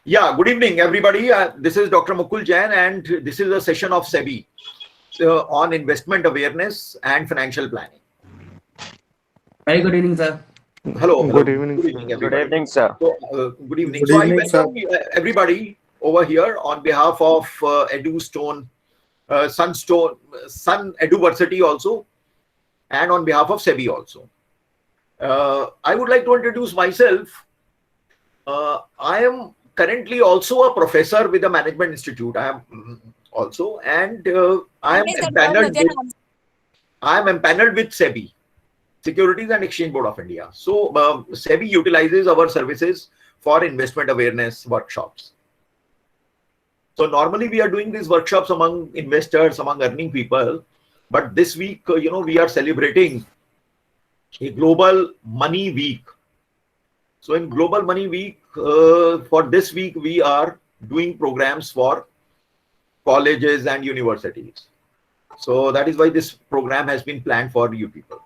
Yeah, good evening, everybody. This is Dr. Mukul Jain, and this is a session of SEBI on investment awareness and financial planning. Very good evening, sir. Hello, Good hello. evening, Good sir. evening, Good everybody. evening, sir. So, good evening. Good So, I evening, sir. welcome everybody over here on behalf of EduStone, Sunstone, Sun Eduversity also, and on behalf of SEBI also. I would like to introduce myself. I am currently also a professor with the Management Institute. I am also, and I am empaneled with SEBI, Securities and Exchange Board of India. So SEBI utilizes our services for investment awareness workshops. So normally we are doing these workshops among investors, among earning people. But this week, we are celebrating a Global Money Week. So in Global Money Week, for this week, we are doing programs for colleges and universities. So that is why this program has been planned for you people.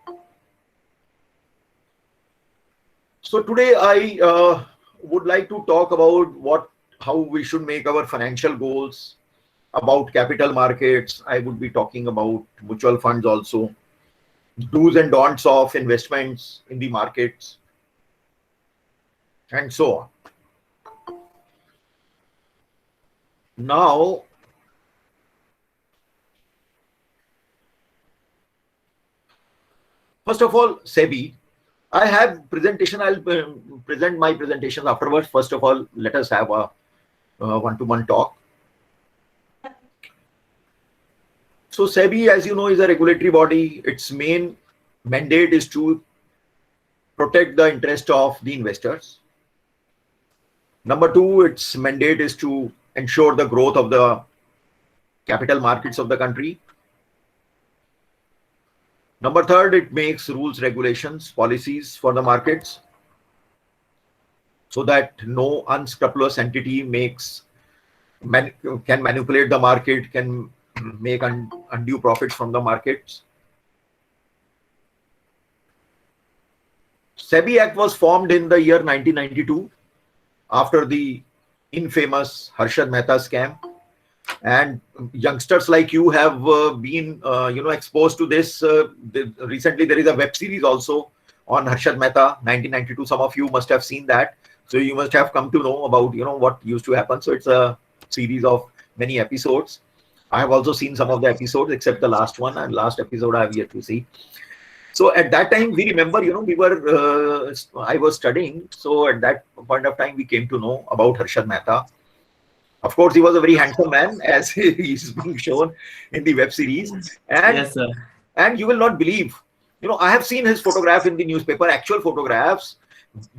So today I would like to talk about how we should make our financial goals, about capital markets. I would be talking about mutual funds also, do's and don'ts of investments in the markets, and so on. Now, first of all, SEBI. I have presentation. I'll present my presentations afterwards. First of all, let us have a one-to-one talk. So SEBI, as you know, is a regulatory body. Its main mandate is to protect the interest of the investors. Number two, its mandate is to ensure the growth of the capital markets of the country. Number third, it makes rules, regulations, policies for the markets so that no unscrupulous entity can manipulate the market, can make undue profits from the markets. SEBI Act was formed in the year 1992 after the infamous Harshad Mehta scam. And youngsters like you have been, exposed to this. Recently, there is a web series also on Harshad Mehta, 1992. Some of you must have seen that. So you must have come to know about, what used to happen. So it's a series of many episodes. I have also seen some of the episodes, except the last one, and last episode I have yet to see. So at that time, we remember, I was studying. So at that point of time, we came to know about Harshad Mehta. Of course, he was a very handsome man, as he's being shown in the web series. And, Yes, sir. And you will not believe, I have seen his photograph in the newspaper, actual photographs.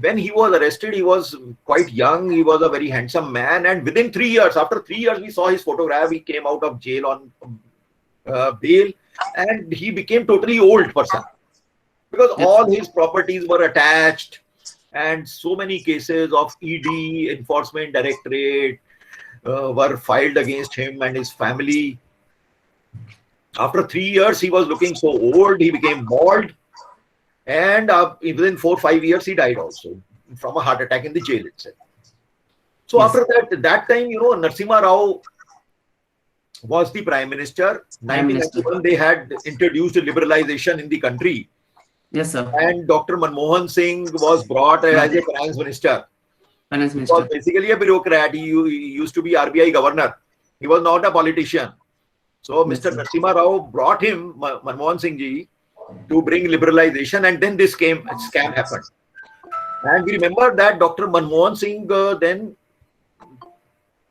When he was arrested, he was quite young. He was a very handsome man. And within 3 years, after 3 years, we saw his photograph. He came out of jail on bail, and he became totally old person because all his properties were attached, and so many cases of ED, Enforcement Directorate, were filed against him and his family. After 3 years, he was looking so old, he became bald, and within 4 or 5 years, he died also from a heart attack in the jail itself. So after that time, Narasimha Rao was the Prime Minister. 1991, they had introduced liberalization in the country. Yes, sir. And Dr. Manmohan Singh was brought as a Finance Minister. Finance He Minister. was basically a bureaucrat. He used to be RBI governor. He was not a politician. So Mr. Narasimha Rao brought him, Manmohan Singh ji, to bring liberalization, and then this scam happened. And we remember that Dr. Manmohan Singh then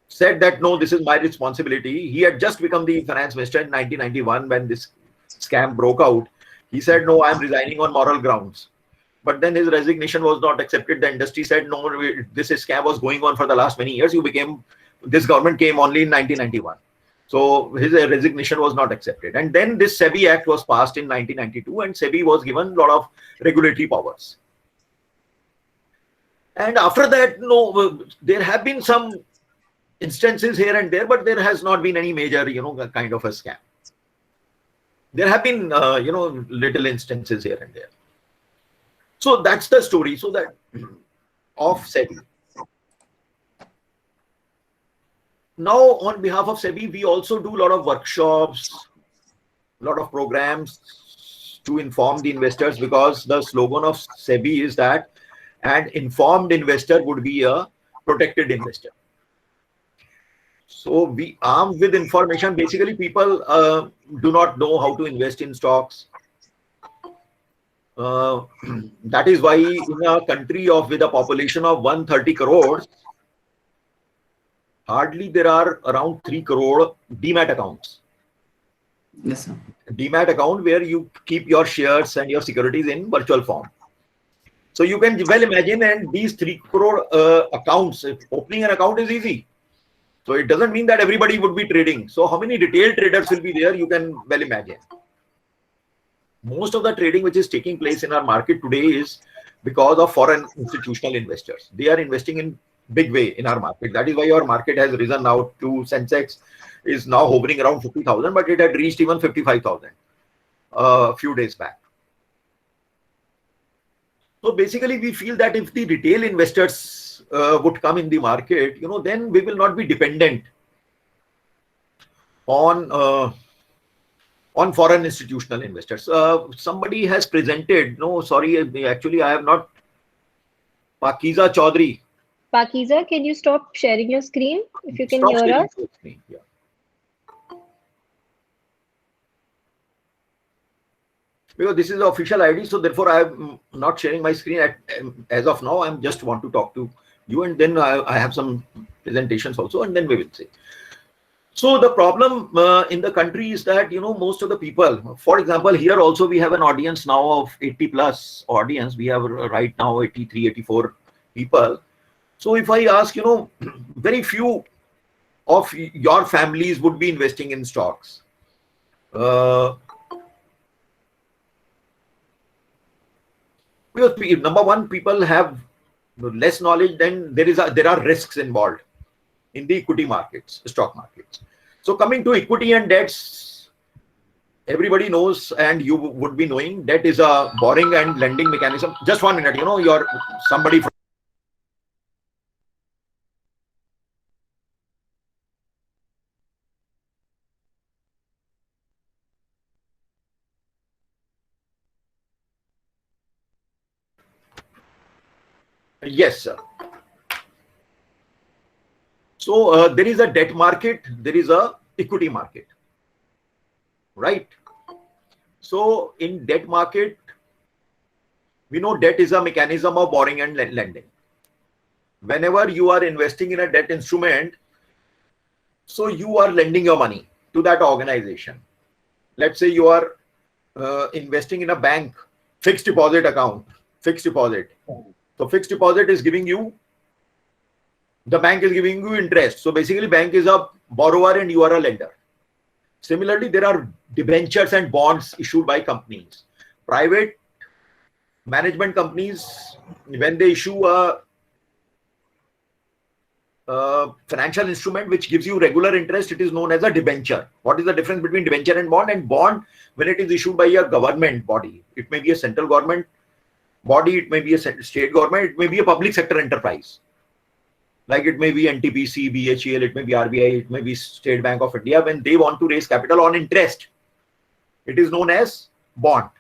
said that, no, this is my responsibility. He had just become the finance minister in 1991 when this scam broke out. He said, no, I am resigning on moral grounds. But then his resignation was not accepted. The industry said, no, this scam was going on for the last many years. This government came only in 1991. So his resignation was not accepted. And then this SEBI Act was passed in 1992, and SEBI was given a lot of regulatory powers. And after that, no, there have been some instances here and there, but there has not been any major, kind of a scam. There have been, little instances here and there. So that's the story. So that of SEBI. Now, on behalf of SEBI, we also do a lot of workshops, a lot of programs to inform the investors, because the slogan of SEBI is that an informed investor would be a protected investor. So we arm with information. Basically, people do not know how to invest in stocks. That is why in a country with a population of 130 crores, hardly there are around 3 crore demat accounts. Yes, sir. Demat account where you keep your shares and your securities in virtual form. So you can well imagine, and these 3 crore accounts, opening an account is easy. So it doesn't mean that everybody would be trading. So how many retail traders will be there? You can well imagine. Most of the trading which is taking place in our market today is because of foreign institutional investors. They are investing in big way in our market. That is why our market has risen now to Sensex is now hovering around 50,000, but it had reached even 55,000 a few days back. So basically, we feel that if the retail investors would come in the market, then we will not be dependent on foreign institutional investors. Somebody has presented. No, sorry, actually, I have not. Pakiza Chaudhary. Pakiza, can you stop sharing your screen if you can Stop hear sharing us? your screen. Yeah. Because this is the official ID, so therefore I am not sharing my screen as of now. I just want to talk to you, and then I have some presentations also, and then we will see. So the problem in the country is that most of the people, for example, here also we have an audience now of 80 plus audience. We have right now 83, 84 people. So if I ask, very few of your families would be investing in stocks. Because number one, people have less knowledge. Then there are risks involved in the equity markets, stock markets. So coming to equity and debts, everybody knows, and you would be knowing, debt is a borrowing and lending mechanism. Just 1 minute, you're somebody from. Yes, sir. So there is a debt market, there is a equity market, right? So in debt market, we know debt is a mechanism of borrowing and lending. Whenever you are investing in a debt instrument, so you are lending your money to that organization. Let's say you are investing in a bank, fixed deposit account, fixed deposit. So fixed deposit is giving you, the bank is giving you interest. So basically bank is a borrower and you are a lender. Similarly, there are debentures and bonds issued by companies. Private management companies, when they issue a financial instrument which gives you regular interest, it is known as a debenture. What is the difference between debenture and bond? And bond, when it is issued by a government body, it may be a central government body, it may be a state government, it may be a public sector enterprise. Like it may be NTPC, BHEL, it may be RBI, it may be State Bank of India. When they want to raise capital on interest, it is known as bond.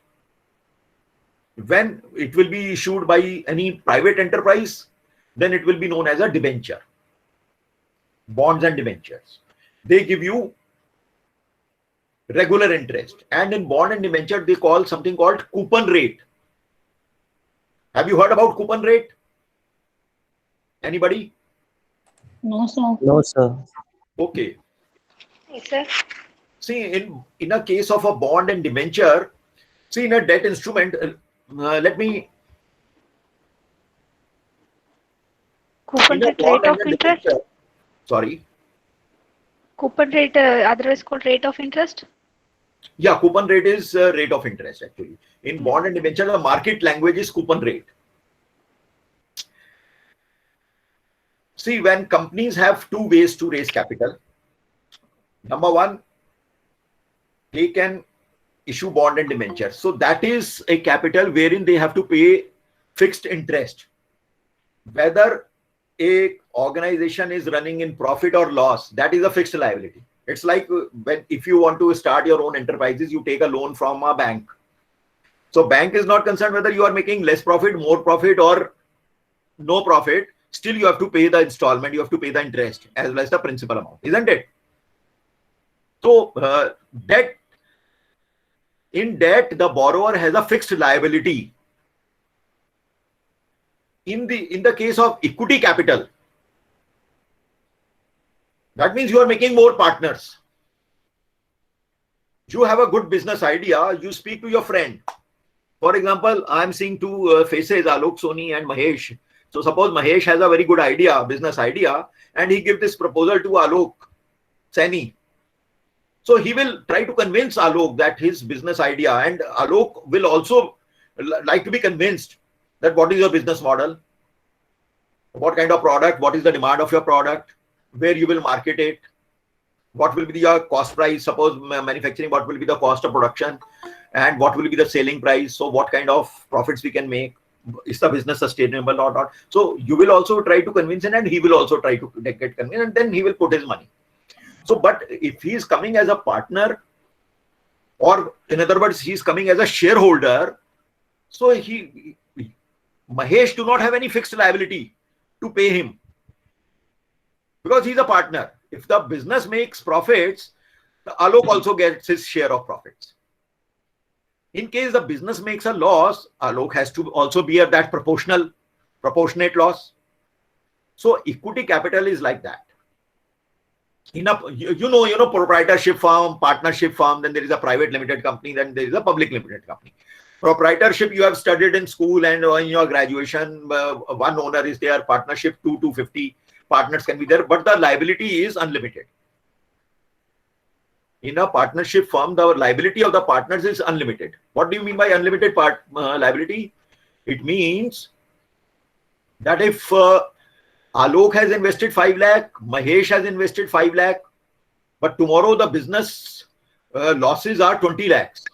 When it will be issued by any private enterprise, then it will be known as a debenture. Bonds and debentures, they give you regular interest, and in bond and debenture they call something called coupon rate. Have you heard about coupon rate? Anybody? No, sir. No, sir. Okay. Yes, sir. See, in a case of a bond and debenture, see, in a debt instrument, let me. Coupon rate of interest. Sorry. Coupon rate, otherwise called rate of interest. Yeah, coupon rate is rate of interest actually. In bond and debenture, the market language is coupon rate. See, when companies have two ways to raise capital. Number one, they can issue bond and debenture. So that is a capital wherein they have to pay fixed interest. Whether a organization is running in profit or loss, that is a fixed liability. It's like if you want to start your own enterprises, you take a loan from a bank. So bank is not concerned whether you are making less profit, more profit, or no profit. Still you have to pay the installment, you have to pay the interest as well as the principal amount, isn't it? So in debt, the borrower has a fixed liability. In the case of equity capital, that means you are making more partners. You have a good business idea, you speak to your friend. For example, I am seeing two faces, Alok Soni and Mahesh. So suppose Mahesh has a very good idea, business idea, and he gives this proposal to Alok Soni. So he will try to convince Alok that his business idea, and Alok will also like to be convinced that what is your business model, what kind of product, what is the demand of your product, where you will market it, what will be your cost price, suppose manufacturing, what will be the cost of production, and what will be the selling price. So what kind of profits we can make, is the business sustainable or not. So you will also try to convince him, and he will also try to get convinced, and then he will put his money. So, but if he is coming as a partner, or in other words, he is coming as a shareholder, so Mahesh do not have any fixed liability to pay him, because he's a partner. If the business makes profits, Alok also gets his share of profits. In case the business makes a loss, Alok has to also bear that proportionate loss. So equity capital is like that. In a, you know, proprietorship firm, partnership firm, then there is a private limited company, then there is a public limited company. Proprietorship, you have studied in school and in your graduation, one owner is there, partnership 250 partners can be there, but the liability is unlimited. In a partnership firm, the liability of the partners is unlimited. What do you mean by unlimited liability? It means that if Alok has invested 5 lakh, Mahesh has invested 5 lakh, but tomorrow the business losses are 20 lakhs.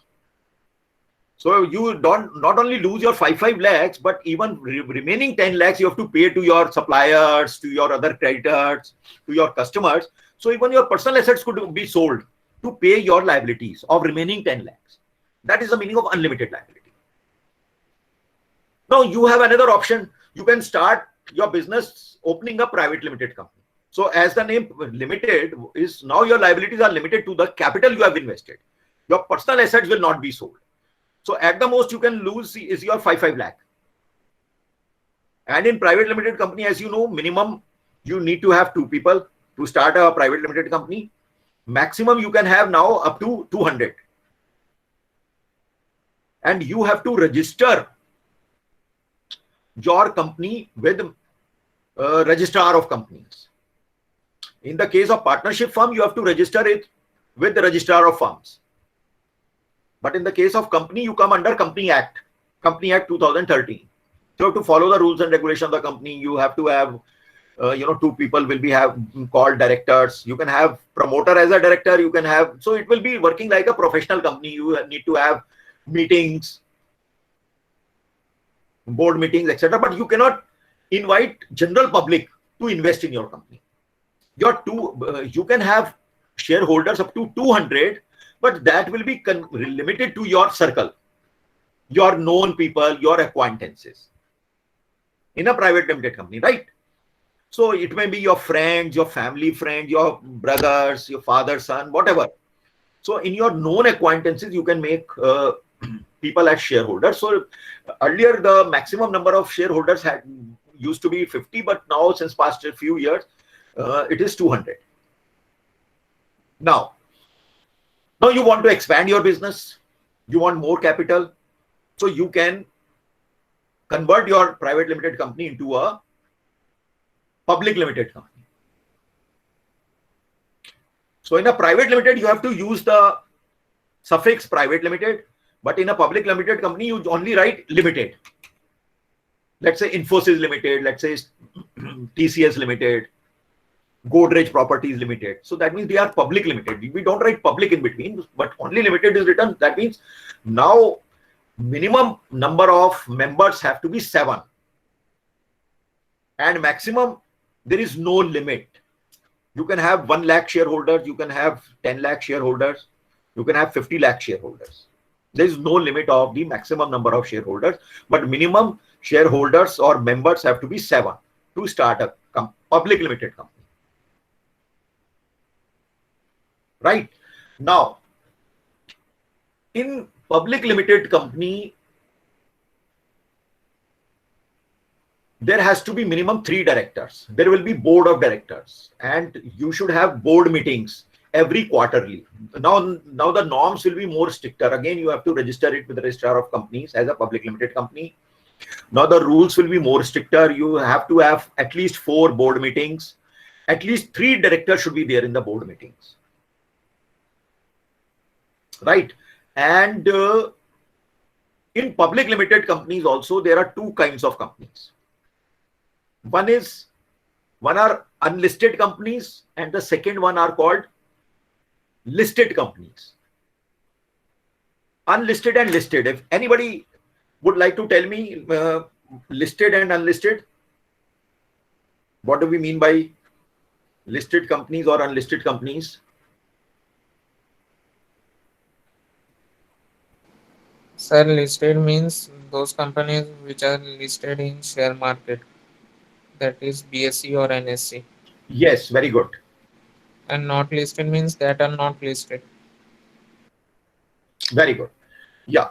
So you not only lose your 5 lakhs, but even remaining 10 lakhs you have to pay to your suppliers, to your other creditors, to your customers. So even your personal assets could be sold to pay your liabilities of remaining 10 lakhs. That is the meaning of unlimited liability. Now you have another option. You can start your business opening a private limited company. So as the name limited is, now your liabilities are limited to the capital you have invested. Your personal assets will not be sold. So at the most you can lose is your 5 lakh. And in private limited company, as you know, minimum you need to have 2 people to start a private limited company. Maximum you can have now up to 200. And you have to register your company with registrar of companies. In the case of partnership firm, you have to register it with the registrar of firms. But in the case of company, you come under Company Act 2013. So you have to follow the rules and regulations of the company. You have to have 2 people will be called directors. You can have promoter as a director. You can have, so it will be working like a professional company. You need to have meetings, board meetings, etc. But you cannot invite general public to invest in your company. You can have shareholders up to 200, but that will be limited to your circle, your known people, your acquaintances in a private limited company, right? So it may be your friends, your family friends, your brothers, your father, son, whatever. So in your known acquaintances, you can make people as shareholders. So earlier, the maximum number of shareholders used to be 50, but now since past a few years, it is 200. Now you want to expand your business, you want more capital, so you can convert your private limited company into a public limited company. So in a private limited, you have to use the suffix private limited, but in a public limited company, you only write limited. Let's say Infosys Limited, let's say TCS Limited, Godrej Properties Limited. So that means they are public limited. We don't write public in between, but only limited is written. That means now minimum number of members have to be 7, and maximum, there is no limit. You can have 1 lakh shareholders, you can have 10 lakh shareholders, you can have 50 lakh shareholders. There is no limit of the maximum number of shareholders, but minimum shareholders or members have to be 7 to start a public limited company. Right? Now, in public limited company, there has to be minimum 3 directors. There will be board of directors, and you should have board meetings every quarterly. Now the norms will be more stricter. Again, you have to register it with the registrar of companies as a public limited company. Now the rules will be more stricter. You have to have at least 4 board meetings. At least 3 directors should be there in the board meetings. Right? And in public limited companies also, there are 2 kinds of companies. One are unlisted companies, and the second one are called listed companies. Unlisted and listed. If anybody would like to tell me listed and unlisted, what do we mean by listed companies or unlisted companies? Sir, listed means those companies which are listed in share market, that is BSE or NSE. Yes, very good. And not listed means that are not listed. Very good. Yeah.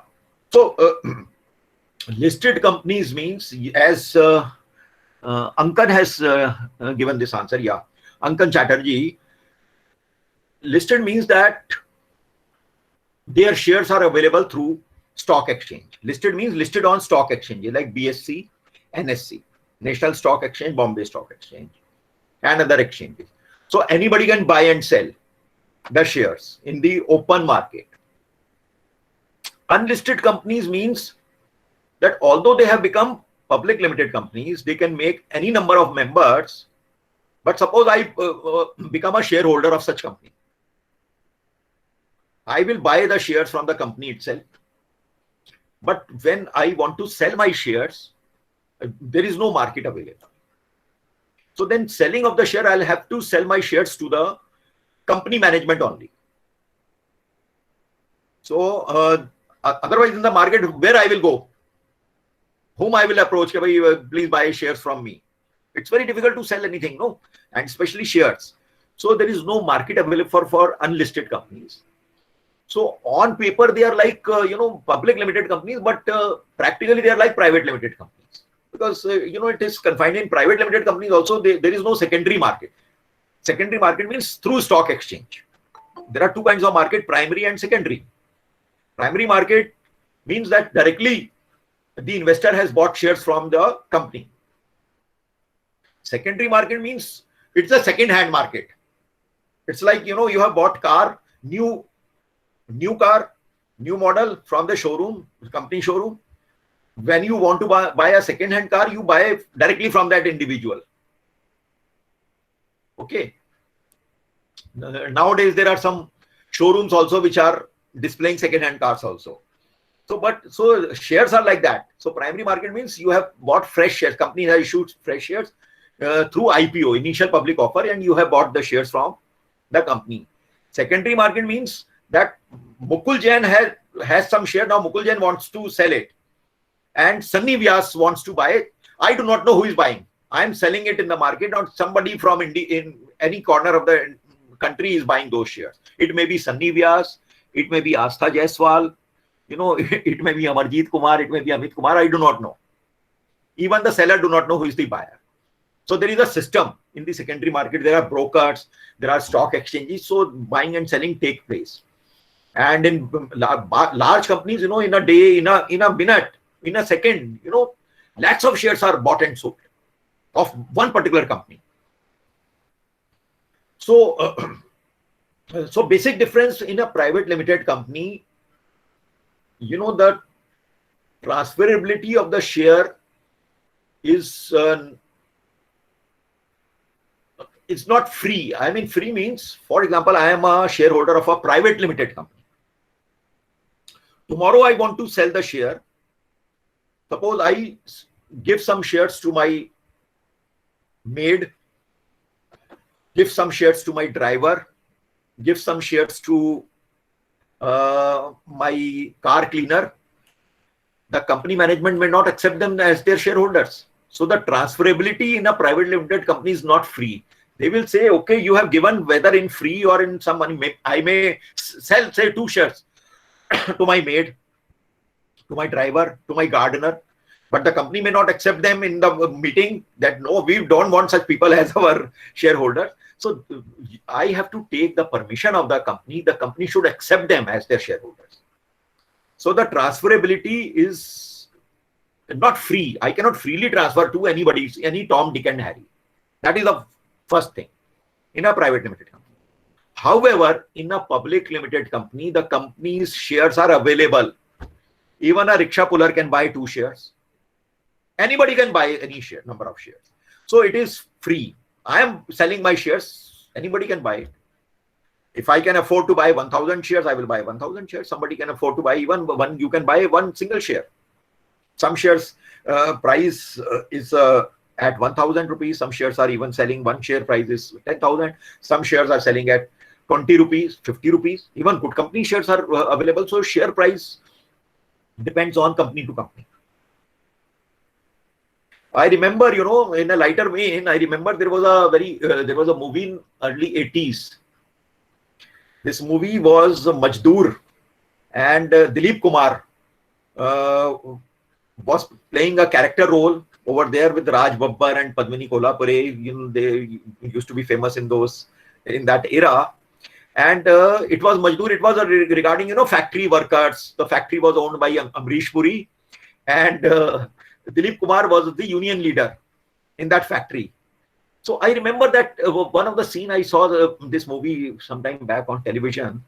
So listed companies means, as Ankan has given this answer. Yeah, Ankan Chatterjee. Listed means that their shares are available through stock exchange. Listed means listed on stock exchange like BSE, NSE, National Stock Exchange, Bombay Stock Exchange, and other exchanges. So anybody can buy and sell the shares in the open market. Unlisted companies means that although they have become public limited companies, they can make any number of members. But suppose I become a shareholder of such company. I will buy the shares from the company itself. But when I want to sell my shares, there is no market available. So then selling of the share, I'll have to sell my shares to the company management only. So otherwise in the market, where I will go? Whom I will approach? Please buy shares from me. It's very difficult to sell anything, no? And especially shares. So there is no market available for unlisted companies. So on paper, they are like, public limited companies, but practically they are like private limited companies. Because, it is confined in private limited companies also, there is no secondary market. Secondary market means through stock exchange. There are 2 kinds of market, primary and secondary. Primary market means that directly the investor has bought shares from the company. Secondary market means it's a second-hand market. It's like, you have bought car, new car, new model from the showroom, company showroom. When you want to buy a second-hand car, you buy directly from that individual. Okay. Nowadays, there are some showrooms also which are displaying second-hand cars also. So shares are like that. So primary market means you have bought fresh shares. Company has issued fresh shares through IPO, initial public offer, and you have bought the shares from the company. Secondary market means that Mukul Jain has some share. Now Mukul Jain wants to sell it, and Sunny Vyas wants to buy it. I do not know who is buying. I am selling it in the market, or somebody from India in any corner of the country is buying those shares. It may be Sunny Vyas, it may be Astha Jaiswal, it may be Amarjeet Kumar, it may be Amit Kumar. I do not know. Even the seller do not know who is the buyer. So there is a system in the secondary market. There are brokers, there are stock exchanges. So buying and selling take place. And in large companies, in a day, in a minute, in a second, lakhs of shares are bought and sold of one particular company. So, so basic difference in a private limited company, the transferability of the share is it's not free. I mean, free means, for example, I am a shareholder of a private limited company. tomorrow I want to sell the share. Suppose I give some shares to my maid, give some shares to my driver, give some shares to my car cleaner. The company management may not accept them as their shareholders. So the transferability in a private limited company is not free. They will say, okay, you have given whether in free or in some money. I may sell, say, 2 shares to my maid, to my driver, to my gardener. But the company may not accept them in the meeting that, no, we don't want such people as our shareholders. So I have to take the permission of the company. The company should accept them as their shareholders. So the transferability is not free. I cannot freely transfer to anybody, any Tom, Dick and Harry. That is the first thing in a private limited company. However, in a public limited company, the company's shares are available. Even a rickshaw puller can buy 2 shares. Anybody can buy any share, number of shares. So it is free. I am selling my shares. Anybody can buy it. If I can afford to buy 1,000 shares, I will buy 1,000 shares. Somebody can afford to buy even one. You can buy one single share. Some shares price is at 1,000 rupees. Some shares are even selling, one share price is 10,000. Some shares are selling at 20 rupees, 50 rupees. Even good company shares are available. So share price depends on company to company. I remember, in a lighter vein, I remember there was a movie in early 80s. This movie was Majdoor, and Dilip Kumar was playing a character role over there with Raj Babbar and Padmini Kolhapure. They used to be famous in that era. And it was Majdoor. It was regarding, factory workers. The factory was owned by Amrish Puri, and Dilip Kumar was the union leader in that factory. So I remember that one of the scene I saw this movie sometime back on television.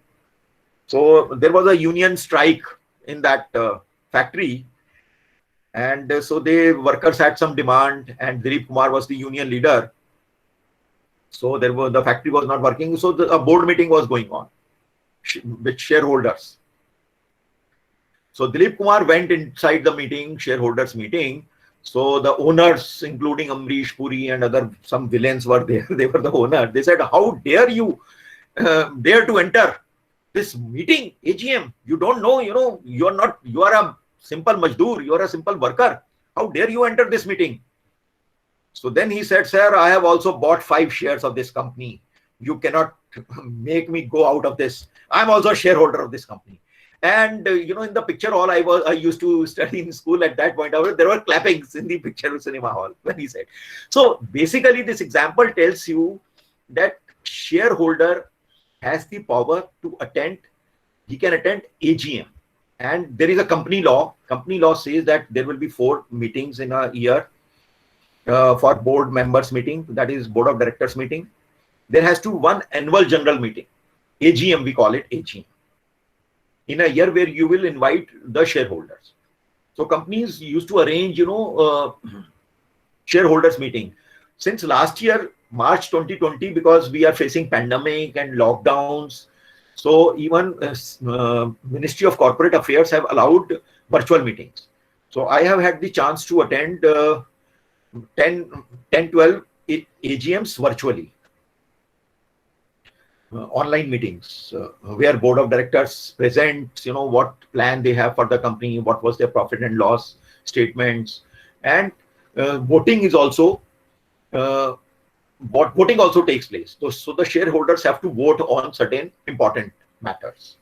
So there was a union strike in that factory, and so the workers had some demand, and Dilip Kumar was the union leader. So the factory was not working. So a board meeting was going on with shareholders. So Dilip Kumar went inside the meeting, shareholders meeting. So the owners, including Amrish Puri and some villains were there. They were the owners. They said, how dare you dare to enter this meeting, AGM? You don't know, you are a simple Majdoor, you are a simple worker. How dare you enter this meeting? So then he said, sir, I have also bought 5 shares of this company. You cannot make me go out of this. I'm also a shareholder of this company. And in the picture hall I used to study in school at that point, there were clappings in the picture cinema hall when he said. So basically this example tells you that shareholder has the power to attend. He can attend AGM, and there is a company law. Company law says that there will be 4 meetings in a year for board members meeting, that is board of directors meeting. There has to one annual general meeting, AGM, we call it AGM, in a year, where you will invite the shareholders. So companies used to arrange, shareholders meeting. Since last year, March 2020, because we are facing pandemic and lockdowns, so even Ministry of Corporate Affairs have allowed virtual meetings. So I have had the chance to attend 10-12 AGMs virtually. Online meetings where board of directors present, what plan they have for the company, what was their profit and loss statements, and voting is also voting also takes place. So the shareholders have to vote on certain important matters.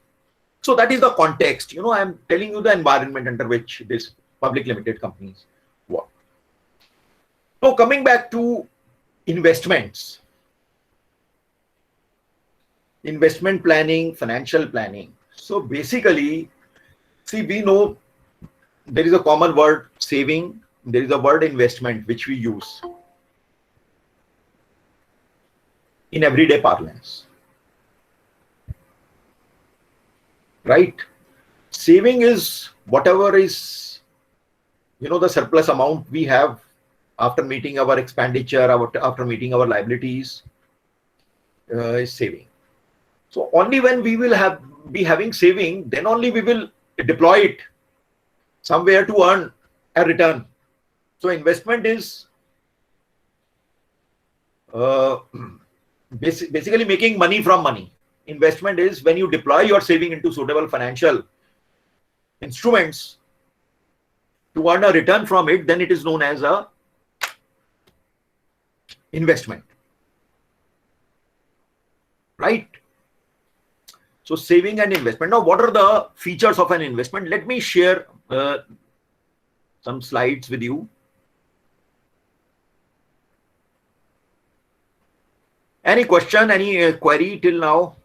So that is the context. I am telling you the environment under which this public limited companies work. So coming back to investments. Investment planning, financial planning. So basically, see, we know there is a common word saving, there is a word investment which we use in everyday parlance, right? Saving is whatever is, the surplus amount we have after meeting our expenditure, after meeting our liabilities, is saving. So only when we will be having saving, then only we will deploy it somewhere to earn a return. So investment is basically making money from money. Investment is when you deploy your saving into suitable financial instruments to earn a return from it, then it is known as a investment, right? So saving and investment. Now, what are the features of an investment? Let me share some slides with you. Any question, any query till now?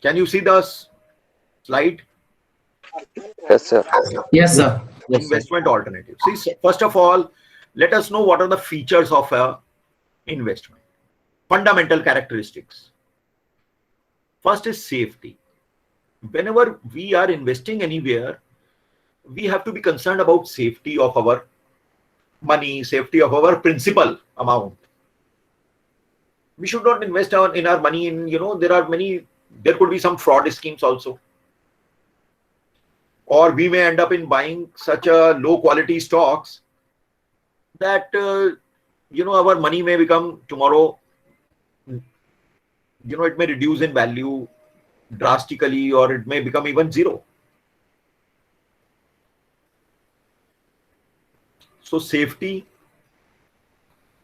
Can you see the slide? Yes, sir. Yes, sir. Investment alternatives. See, first of all, let us know what are the features of a investment. Fundamental characteristics. First is safety. Whenever we are investing anywhere, we have to be concerned about safety of our money, safety of our principal amount. We should not invest in our money in, there could be some fraud schemes also. Or we may end up in buying such a low quality stocks that, our money may become tomorrow, it may reduce in value drastically, or it may become even zero. So safety,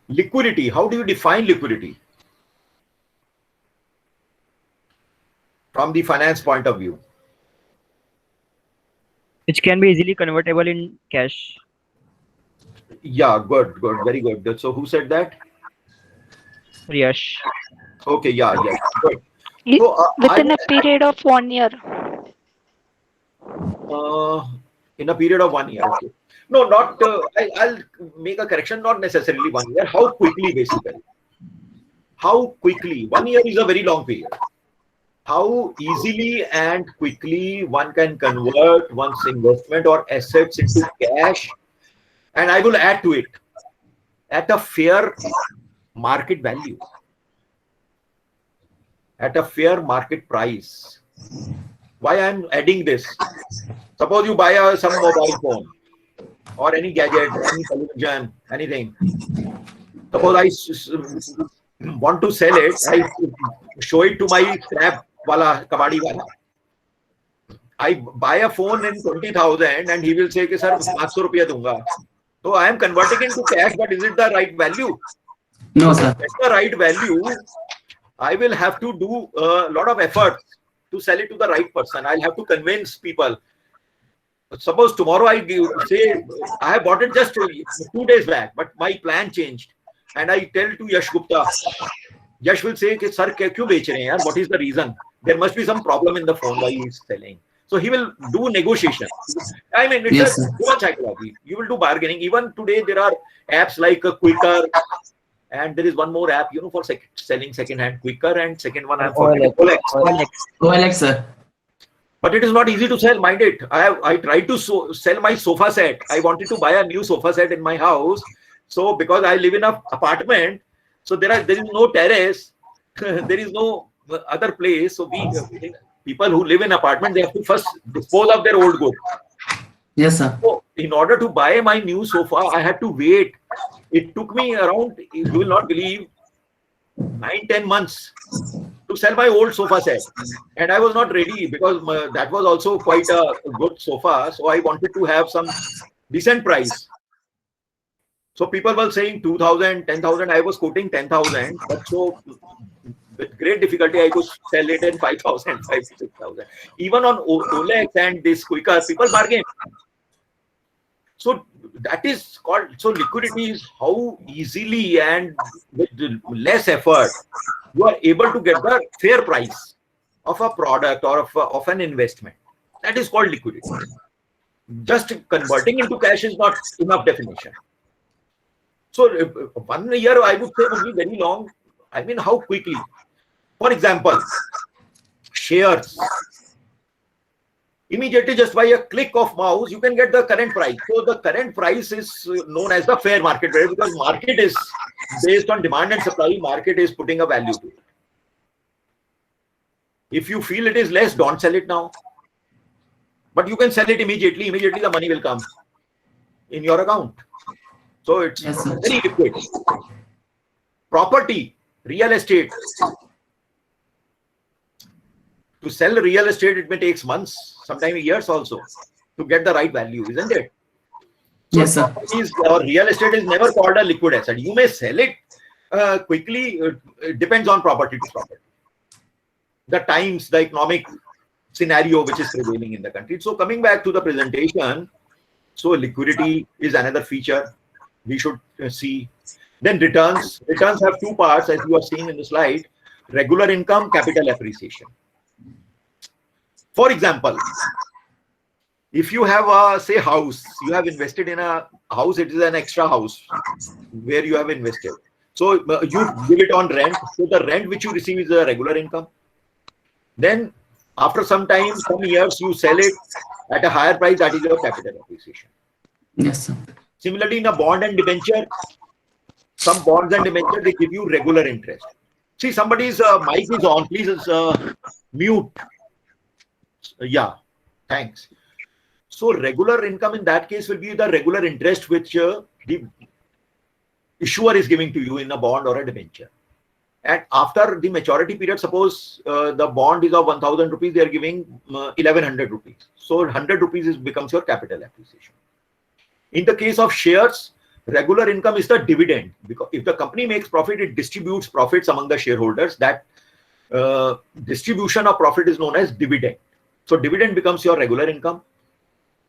liquidity. How do you define liquidity from the finance point of view? Which can be easily convertible in cash. Yeah, good, very good. So who said that? Yash. Okay, yeah, good. So, Within a period of 1 year. In a period of 1 year. Okay. No, not. I'll make a correction. Not necessarily 1 year. How quickly, basically? How quickly? 1 year is a very long period. How easily and quickly one can convert one's investment or assets into cash, and I will add to it, at a fair market value, at a fair market price. Why I'm adding this? Suppose you buy some mobile phone or any gadget, any television, anything. Suppose I want to sell it, I show it to my scrap wala, kabadi wala. I buy a phone in 20,000 and he will say, sir, 500 rupiya dunga. So I am converting into cash, but is it the right value? No, sir. At the right value, I will have to do a lot of effort to sell it to the right person. I'll have to convince people. Suppose tomorrow I say, I have bought it just 2 days back, but my plan changed. And I tell to Yash Gupta, Yash will say, sir, kyun bech rahe hain? What is the reason? There must be some problem in the phone why he is selling. So he will do negotiation. I mean, it's a human psychology. You will do bargaining. Even today, there are apps like Quicker, and there is one more app, for selling second-hand, Quicker, and second one I'm forgetting, OLX. OLX, sir. But it is not easy to sell, mind it. I tried to sell my sofa set. I wanted to buy a new sofa set in my house. So because I live in an apartment, so there is no terrace, there is no other place. So people who live in apartment, they have to first dispose of their old goods. Yes, sir. So in order to buy my new sofa, I had to wait. It took me around, you will not believe, 9-10 months to sell my old sofa set. And I was not ready because that was also quite a good sofa. So I wanted to have some decent price. So people were saying 2,000, 10,000. I was quoting 10,000. But so with great difficulty, I could sell it in 5,000, 6,000. Even on OLX and this Quicker, people bargain. So that is called, so liquidity is how easily and with less effort you are able to get the fair price of a product or of an investment. That is called liquidity. Just converting into cash is not enough definition. So 1 year, I would say, would be very long. I mean, how quickly? For example, shares. Immediately, just by a click of mouse, you can get the current price. So the current price is known as the fair market value, because market is based on demand and supply. Market is putting a value to it. If you feel it is less, don't sell it now. But you can sell it immediately. Immediately the money will come in your account. So it's Yes, sir. very liquid. Property, real estate. To sell real estate, it may take months, sometimes years also, to get the right value, isn't it? So Yes, sir. properties or real estate is never called a liquid asset. You may sell it quickly. It depends on property to property. The times, the economic scenario which is prevailing in the country. So coming back to the presentation, so liquidity is another feature we should see. Then returns. Returns have two parts, as you are seeing in the slide: regular income, capital appreciation. For example, if you have a, say, house, you have invested in a house, it is an extra house where you have invested. So you give it on rent. So the rent which you receive is a regular income. Then after some time, some years, you sell it at a higher price. That is your capital appreciation. Yes, sir. Similarly, in a bond and debenture, some bonds and debenture, they give you regular interest. See, somebody's mic is on. Please mute. Yeah, thanks. So regular income in that case will be the regular interest which the issuer is giving to you in a bond or a debenture. And after the maturity period, suppose the bond is of 1,000 rupees, they are giving 1,100 rupees. So 100 rupees becomes your capital appreciation. In the case of shares, regular income is the dividend, because if the company makes profit, it distributes profits among the shareholders. That distribution of profit is known as dividend. So dividend becomes your regular income.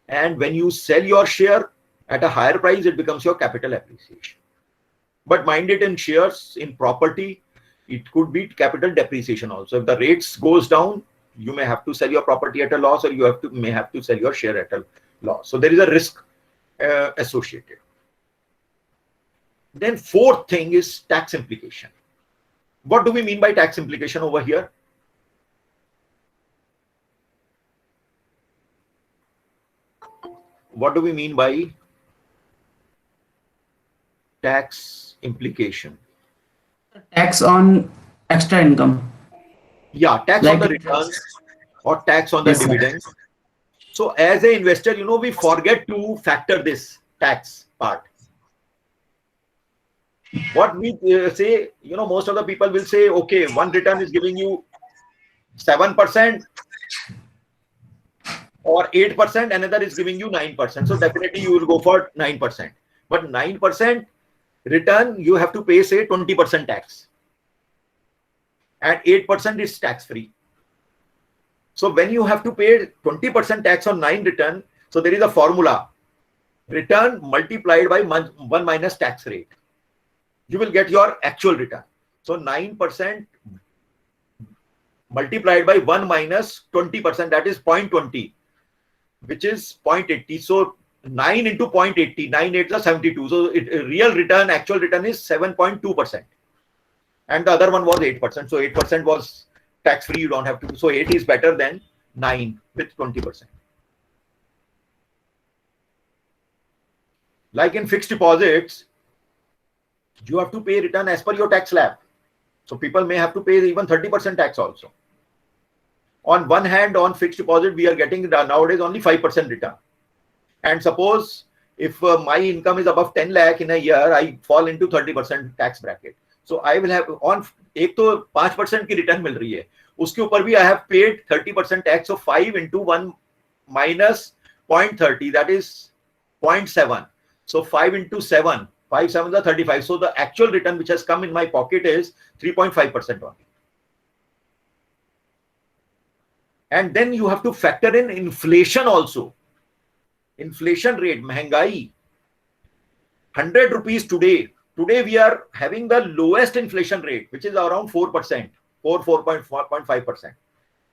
And when you sell your share at a higher price, it becomes your capital appreciation. But mind it, in shares, in property, it could be capital depreciation also. If the rates goes down, you may have to sell your property at a loss, or you may have to sell your share at a loss. So there is a risk associated. Then fourth thing is tax implication. What do we mean by tax implication over here? What do we mean by tax implication? Tax on extra income. Yeah, tax Like on the the returns or tax on the Yes, sir. dividends. So as an investor, we forget to factor this tax part. What we say, most of the people will say, okay, one return is giving you 7% or 8%, another is giving you 9%. So definitely you will go for 9%. But 9% return, you have to pay, say, 20% tax. And 8% is tax-free. So when you have to pay 20% tax on 9 return, so there is a formula: return multiplied by 1 minus tax rate. You will get your actual return. So 9% multiplied by 1 minus 20%, that is 0.20, which is 0.80. So 9 into 0.80, 9 8 is 72. So real return, actual return is 7.2%. And the other one was 8%. So 8% was tax-free, you don't have to. So 8 is better than 9 with 20%. Like in fixed deposits, you have to pay return as per your tax slab. So people may have to pay even 30% tax also. On one hand, on fixed deposit, we are getting nowadays only 5% return. And suppose if my income is above 10 lakh in a year, I fall into 30% tax bracket. So I will have on एक तो 5% की return मिल रही है, उसके ऊपर भी I have paid 30% tax. So 5 into 1 minus 0.30, that is 0.7. So 5 into 7, 5 7 is 35. So the actual return which has come in my pocket is 3.5% only. And then you have to factor in inflation also. Inflation rate, महंगाई. 100 rupees today. Today we are having the lowest inflation rate, which is around 4%, 4.5%.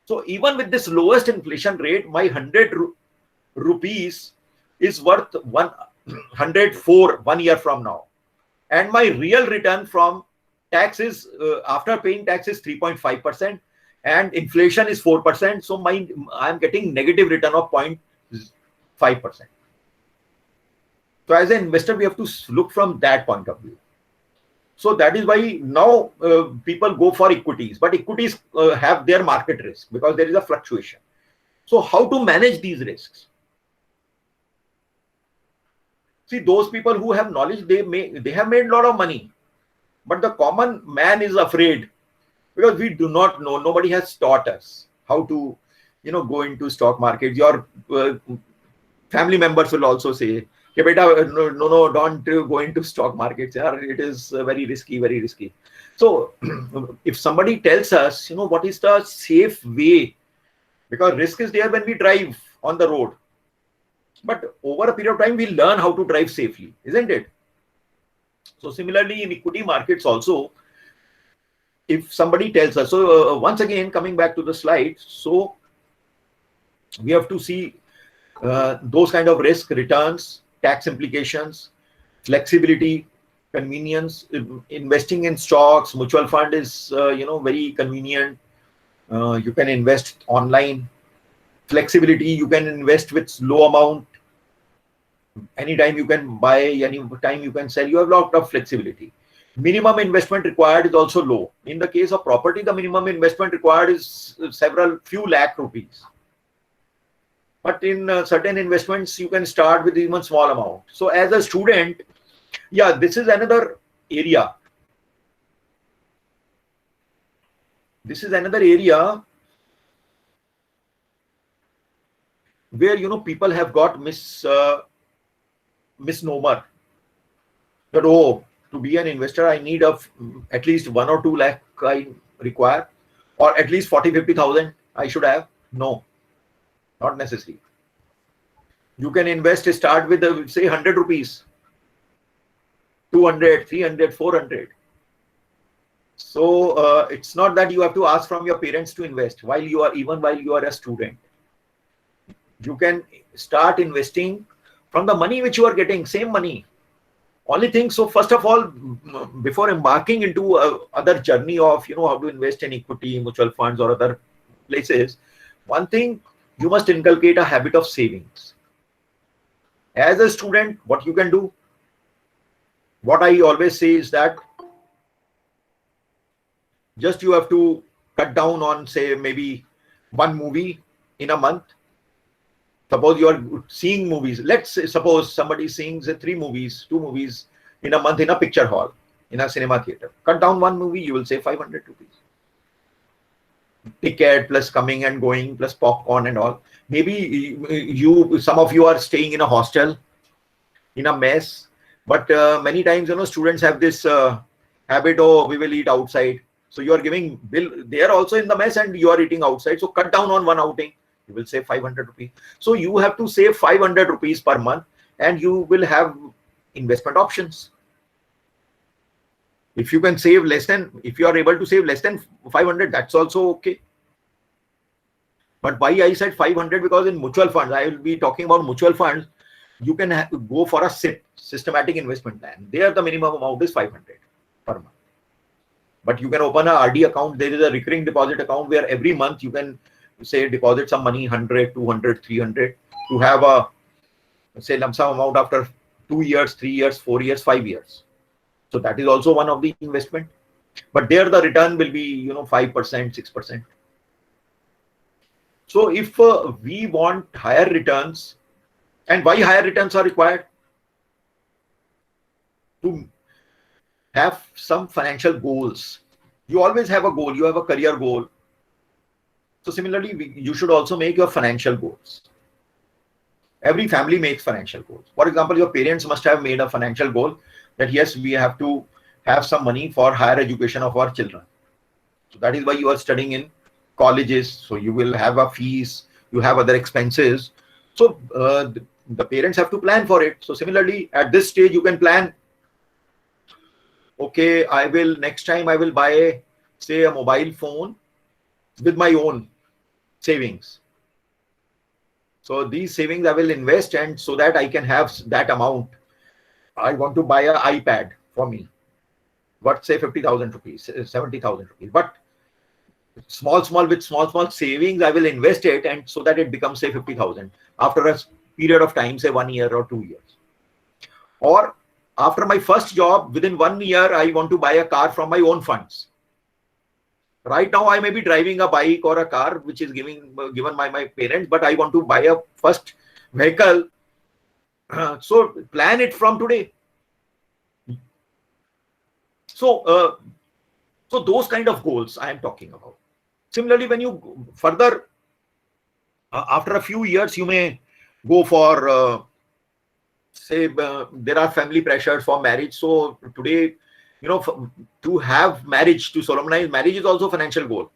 So even with this lowest inflation rate, my 100 rupees is worth 104 1 year from now. And my real return from tax is, after paying tax, is 3.5%. and inflation is 4%. So I'm getting negative return of 0.5%. So as an investor, we have to look from that point of view. So that is why now people go for equities, but equities have their market risk because there is a fluctuation. So how to manage these risks? See, those people who have knowledge, they have made a lot of money, but the common man is afraid because we do not know. Nobody has taught us how to, go into stock markets. Your family members will also say, "Hey, beta, no, don't go into stock markets. Yeah, it is very risky, very risky." So if somebody tells us, what is the safe way, because risk is there when we drive on the road, but over a period of time, we learn how to drive safely, isn't it? So similarly, in equity markets also, if somebody tells us, so once again, coming back to the slide, so we have to see those kind of risk, returns, tax implications, flexibility, convenience. Investing in stocks, mutual fund is, very convenient. You can invest online. Flexibility, you can invest with low amount. Anytime you can buy, anytime you can sell. You have a lot of flexibility. Minimum investment required is also low. In the case of property, the minimum investment required is few lakh rupees. But in certain investments, you can start with even small amount. So as a student, yeah, this is another area. This is another area where, people have got misnomer that, oh, to be an investor, I need at least 1 or 2 lakh I require, or at least 40,000-50,000 I should have. No, not necessary. You can start with say 100 rupees, 200, 300, 400. So it's not that you have to ask from your parents to invest even while you are a student. You can start investing from the money which you are getting, same money. Only thing, so first of all, before embarking into other journey of, how to invest in equity, mutual funds or other places, one thing, you must inculcate a habit of savings. As a student, what you can do, what I always say is that just you have to cut down on, say, maybe one movie in a month. Suppose you are seeing movies. Let's say, suppose somebody is seeing 2 movies in a month in a picture hall, in a cinema theater. Cut down one movie, you will save 500 rupees. Ticket plus coming and going plus popcorn and all. Maybe some of you are staying in a hostel, in a mess, but many times, students have this habit, oh, we will eat outside. So you are giving bill. They are also in the mess and you are eating outside. So cut down on one outing. You will save 500 rupees. So you have to save 500 rupees per month and you will have investment options. If you can save if you are able to save less than 500, that's also okay. But why I said 500? Because in mutual funds, I will be talking about mutual funds, you can go for a SIP, systematic investment plan. There the minimum amount is 500 per month. But you can open a RD account. There is a recurring deposit account where every month you can say deposit some money, 100, 200, 300 to have a, say, lump sum amount after 2 years, 3 years, 4 years, 5 years. So that is also one of the investment. But there the return will be, 5%, 6%. So if we want higher returns, and why higher returns are required? To have some financial goals. You always have a goal. You have a career goal. So similarly, you should also make your financial goals. Every family makes financial goals. For example, your parents must have made a financial goal that yes, we have to have some money for higher education of our children. So that is why you are studying in colleges. So you will have a fees, you have other expenses. So the parents have to plan for it. So similarly, at this stage, you can plan, okay, next time I will buy, say, a mobile phone with my own savings. So these savings I will invest, and so that I can have that amount. I want to buy an iPad for me. What, say 50,000 rupees, 70,000 rupees. But with small savings, I will invest it, and so that it becomes say 50,000 after a period of time, say 1 year or 2 years. Or after my first job, within 1 year, I want to buy a car from my own funds. Right now, I may be driving a bike or a car which is given by my parents, but I want to buy a first vehicle. So plan it from today. So those kind of goals I am talking about. Similarly, when you further, after a few years, you may go for say there are family pressures for marriage. So today, to have marriage, to solemnize marriage is also a financial goal.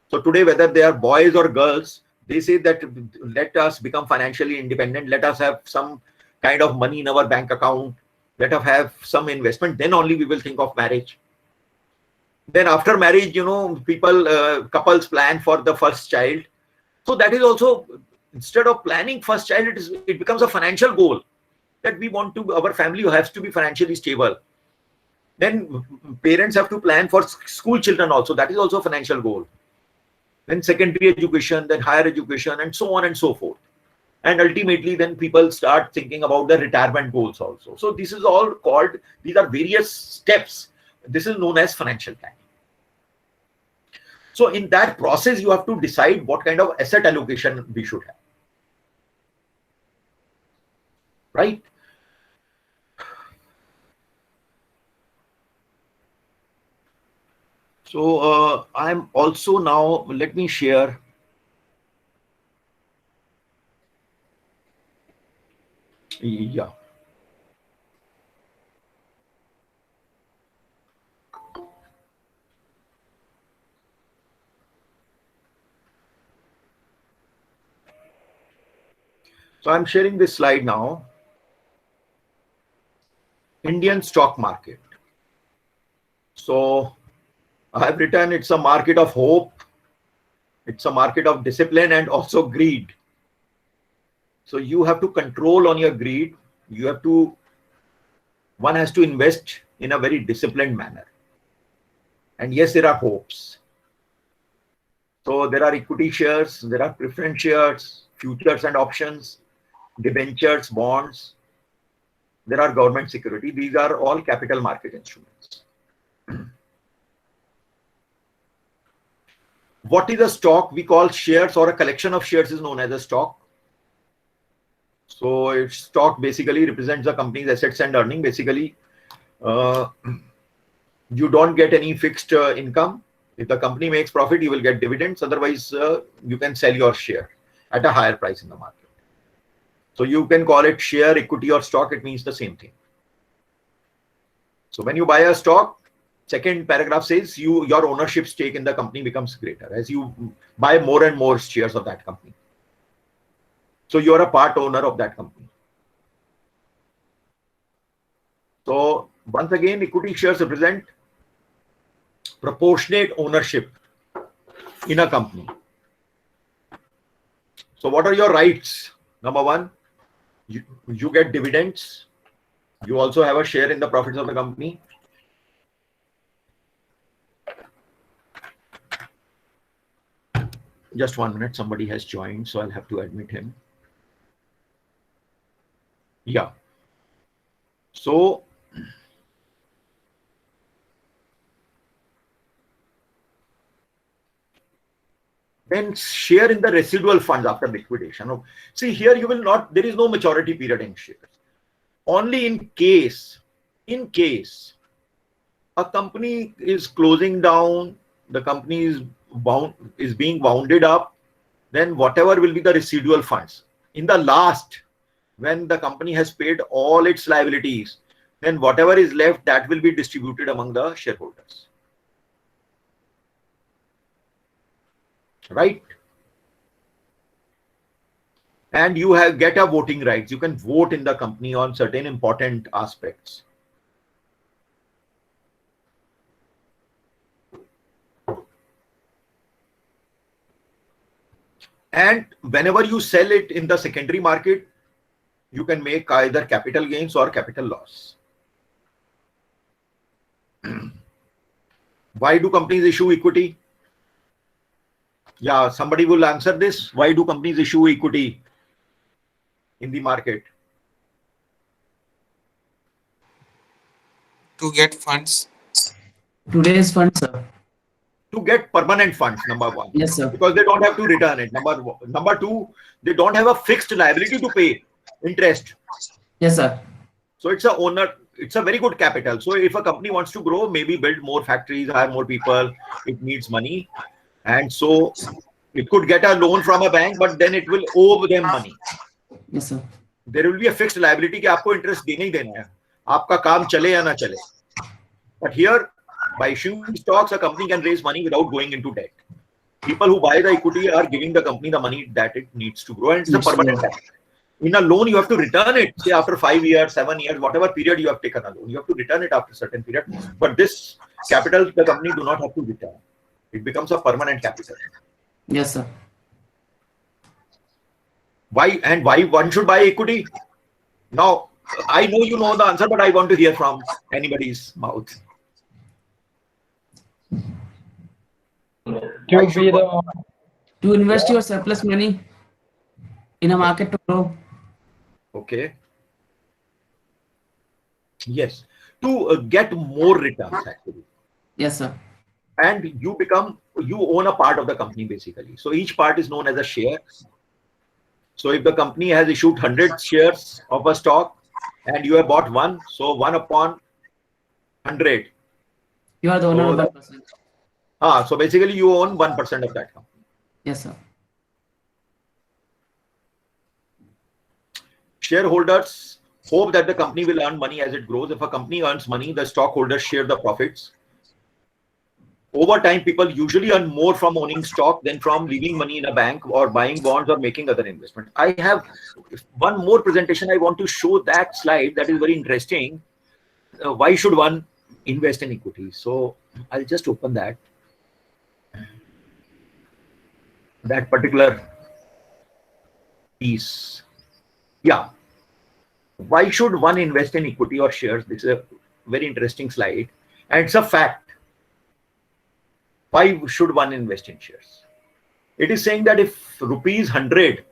So today, whether they are boys or girls, they say that let us become financially independent. Let us have some kind of money in our bank account. Let us have some investment. Then only we will think of marriage. Then after marriage, couples plan for the first child. So that is also, instead of planning first child, it becomes a financial goal that we want to, our family has to be financially stable. Then parents have to plan for school children also. That is also a financial goal. Then secondary education, then higher education, and so on and so forth. And ultimately, then people start thinking about the retirement goals also. So this is all called, these are various steps. This is known as financial planning. So in that process, you have to decide what kind of asset allocation we should have. Right? So I'm also now, let me share. Yeah. So I'm sharing this slide now. Indian stock market. So I've written it's a market of hope. It's a market of discipline and also greed. So you have to control on your greed. One has to invest in a very disciplined manner. And yes, there are hopes. So there are equity shares, there are preference shares, futures and options, debentures, bonds. There are government security. These are all capital market instruments. What is a stock? We call shares, or a collection of shares is known as a stock. So its stock basically represents the company's assets and earning. Basically, you don't get any fixed income. If the company makes profit, you will get dividends. Otherwise, you can sell your share at a higher price in the market. So you can call it share, equity, or stock. It means the same thing. So when you buy a stock, second paragraph says your ownership stake in the company becomes greater as you buy more and more shares of that company. So you're a part owner of that company. So once again, equity shares represent proportionate ownership in a company. So what are your rights? Number one, you get dividends. You also have a share in the profits of the company. Just 1 minute, somebody has joined, so I'll have to admit him. Yeah. So then share in the residual funds after liquidation. See, here you will not, there is no maturity period in shares. Only in case a company is closing down, the company is being wounded up, then whatever will be the residual funds. In the last, when the company has paid all its liabilities, then whatever is left, that will be distributed among the shareholders. Right? And you get a voting rights. You can vote in the company on certain important aspects. And whenever you sell it in the secondary market, you can make either capital gains or capital loss. Why do companies issue equity? Yeah, somebody will answer this. Why do companies issue equity in the market? To get funds. Today's fund, sir. To get permanent funds, number one. Yes, sir. Because they don't have to return it. Number two, they don't have a fixed liability to pay interest. Yes, sir. So it's a very good capital. So if a company wants to grow, maybe build more factories, hire more people, it needs money. And so it could get a loan from a bank, but then it will owe them money. Yes, sir. There will be a fixed liability कि आपको interest देना ही देना है. आपका काम चले या ना चले. But here, by issuing stocks, a company can raise money without going into debt. People who buy the equity are giving the company the money that it needs to grow, and it's a Yes, permanent sir. capital. In a loan, you have to return it, say after 5 years, 7 years, whatever period you have taken a loan, you have to return it after a certain period. But this capital, the company do not have to return. It becomes a permanent capital. Yes, sir. Why one should buy equity? Now, I know you know the answer, but I want to hear from anybody's mouth. Why should one- To invest your surplus money in a market to grow. Okay. Yes. To get more returns, actually. Yes, sir. And you own a part of the company, basically. So each part is known as a share. So if the company has issued 100 shares of a stock and you have bought one, so 1 upon 100. You are the owner of So 1%. So basically you own 1% of that company. Yes, sir. Shareholders hope that the company will earn money as it grows. If a company earns money, the stockholders share the profits. Over time, people usually earn more from owning stock than from leaving money in a bank or buying bonds or making other investments. I have one more presentation. I want to show that slide that is very interesting. Why should one invest in equity? So I'll just open that particular piece. Yeah. Why should one invest in equity or shares? This is a very interesting slide. And it's a fact. Why should one invest in shares? It is saying that if rupees 100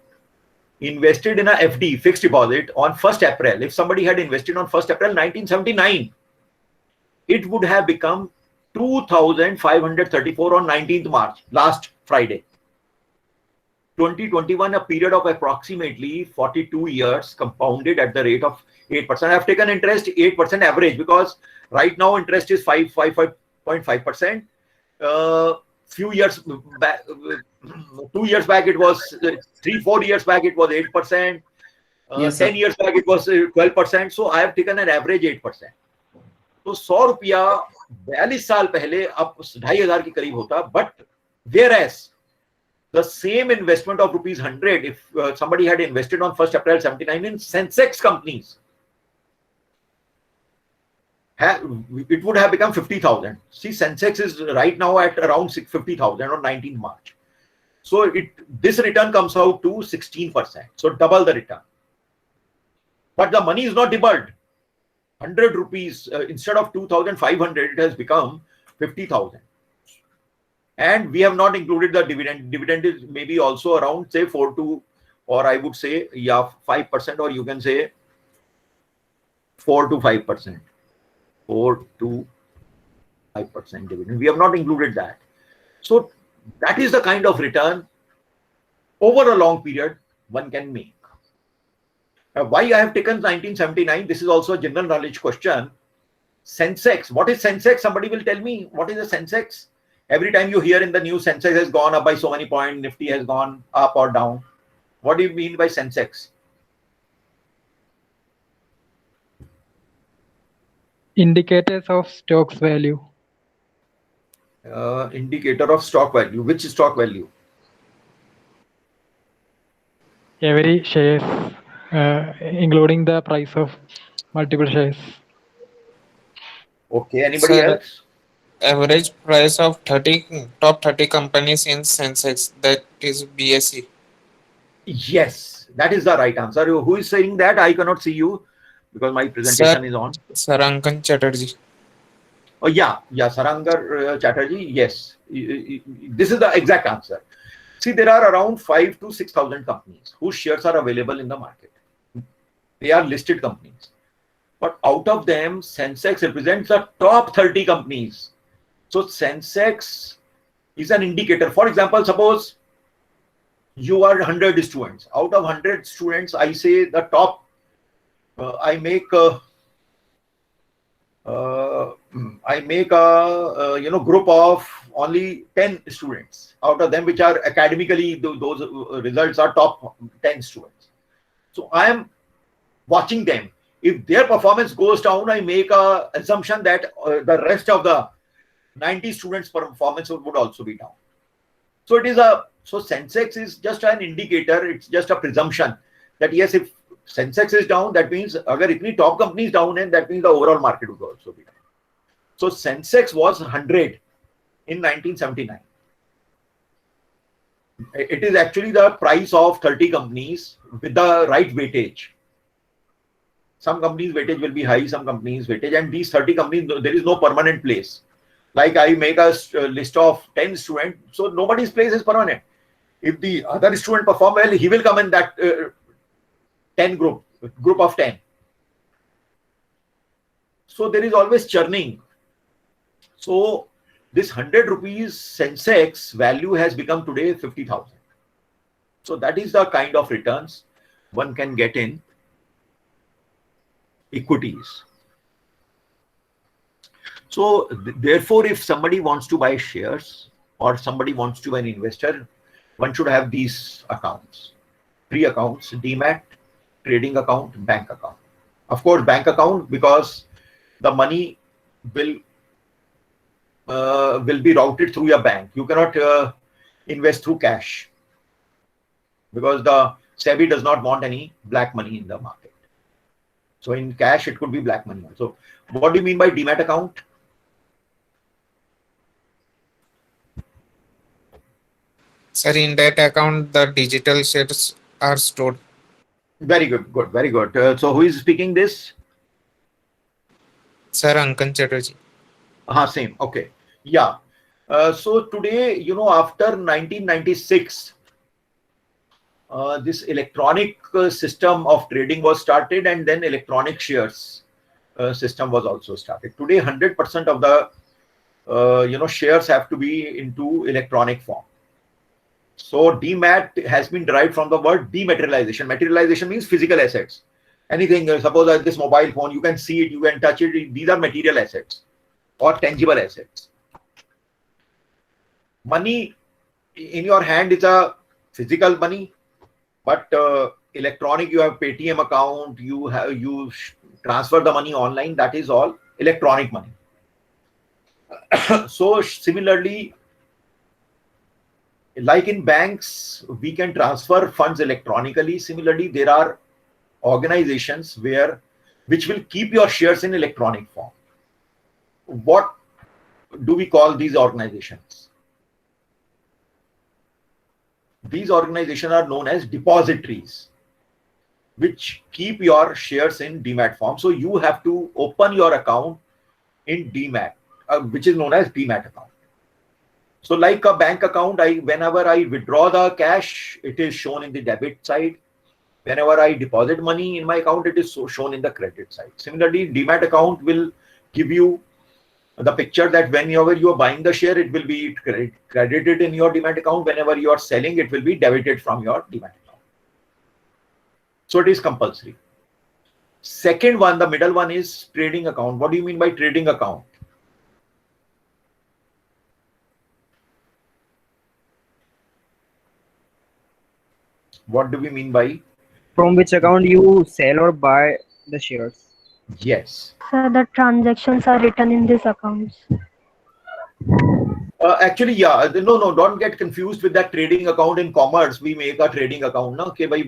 invested in a FD, fixed deposit, on 1st April, if somebody had invested on 1st April 1979, it would have become 2,534 on 19th March, last Friday. 2021, a period of approximately 42 years, compounded at the rate of 8%. I have taken interest 8% average because right now interest is 5.5%. Few years back, 2 years back, it was 3-4 years back, it was 8%. Yes, sir. 10 years back, it was 12%. So I have taken an average 8%. तो 100 रुपया 42 साल पहले अब 2,500 के करीब होता. But whereas the same investment of rupees 100, if somebody had invested on 1st April 79 in Sensex companies, it would have become 50,000. See, Sensex is right now at around 50,000 on 19th March. So this return comes out to 16%. So double the return. But the money is not doubled. 100 rupees instead of 2,500, it has become 50,000. And we have not included the dividend. Dividend is maybe also around, say, 4 to, or I would say, 5%, or you can say 4 to 5%. 4 to 5% dividend. We have not included that. So that is the kind of return over a long period one can make. Why I have taken 1979? This is also a general knowledge question. Sensex. What is Sensex? Somebody will tell me what is a Sensex? Every time you hear in the news, Sensex has gone up by so many points, Nifty has gone up or down. What do you mean by Sensex? Indicators of stocks value. Indicator of stock value. Which stock value? Every shares, including the price of multiple shares. Okay. Anybody Sir, else? Average price of top 30 companies in Sensex, that is BSE. Yes, that is the right answer. Who is saying that? I cannot see you because my presentation is on. Sarangan Chatterjee. Oh yeah, Sarangar Chatterjee. Yes, this is the exact answer. See, there are around 5 to 6,000 companies whose shares are available in the market. They are listed companies. But out of them, Sensex represents the top 30 companies. So Sensex is an indicator. For example, suppose you are 100 students. Out of 100 students, I say the top, I make a group of only 10 students out of them, which are academically, those results are top 10 students. So I am watching them. If their performance goes down, I make a assumption that the rest of the 90 students' performance would also be down. So Sensex is just an indicator. It's just a presumption that yes, if Sensex is down, that means agar itni top companies down, and that means the overall market would also be down. So Sensex was 100 in 1979. It is actually the price of 30 companies with the right weightage. Some companies' weightage will be high, some companies' weightage, and these 30 companies, there is no permanent place. Like I make a list of 10 students, so nobody's place is permanent. If the other student perform well, he will come in that 10 group of 10. So there is always churning. So this 100 rupees Sensex value has become today 50,000. So that is the kind of returns one can get in equities. So therefore, if somebody wants to buy shares or somebody wants to be an investor, one should have these accounts. 3 accounts: Demat, trading account, bank account. Of course, bank account, because the money will be routed through your bank. You cannot invest through cash because the SEBI does not want any black money in the market. So in cash, it could be black money. So what do you mean by Demat account? Sir, in that account, the digital shares are stored. Very good, very good. So who is speaking this? Sir, Ankan Chatterjee. Same. Okay. Yeah. So today, after 1996, this electronic system of trading was started, and then electronic shares system was also started. Today, 100% of the shares have to be into electronic form. So Demat has been derived from the word dematerialization. Materialization means physical assets. Anything, suppose this mobile phone, you can see it, you can touch it. These are material assets or tangible assets. Money in your hand is a physical money, but electronic, you have Paytm account, you transfer the money online. That is all electronic money. So similarly, like in banks, we can transfer funds electronically. Similarly, there are organizations which will keep your shares in electronic form. What do we call these organizations? These organizations are known as depositories, which keep your shares in Demat form. So you have to open your account in Demat, which is known as Demat account. So like a bank account, whenever I withdraw the cash, it is shown in the debit side. Whenever I deposit money in my account, it is shown in the credit side. Similarly, Demat account will give you the picture that whenever you are buying the share, it will be credited in your Demat account. Whenever you are selling, it will be debited from your Demat account. So it is compulsory. Second one, the middle one, is trading account. What do you mean by trading account? What do we mean by? From which account you sell or buy the shares? Yes. So the transactions are written in these accounts. Actually, yeah. No, don't get confused with that trading account. In commerce, we make a trading account. ना कि भाई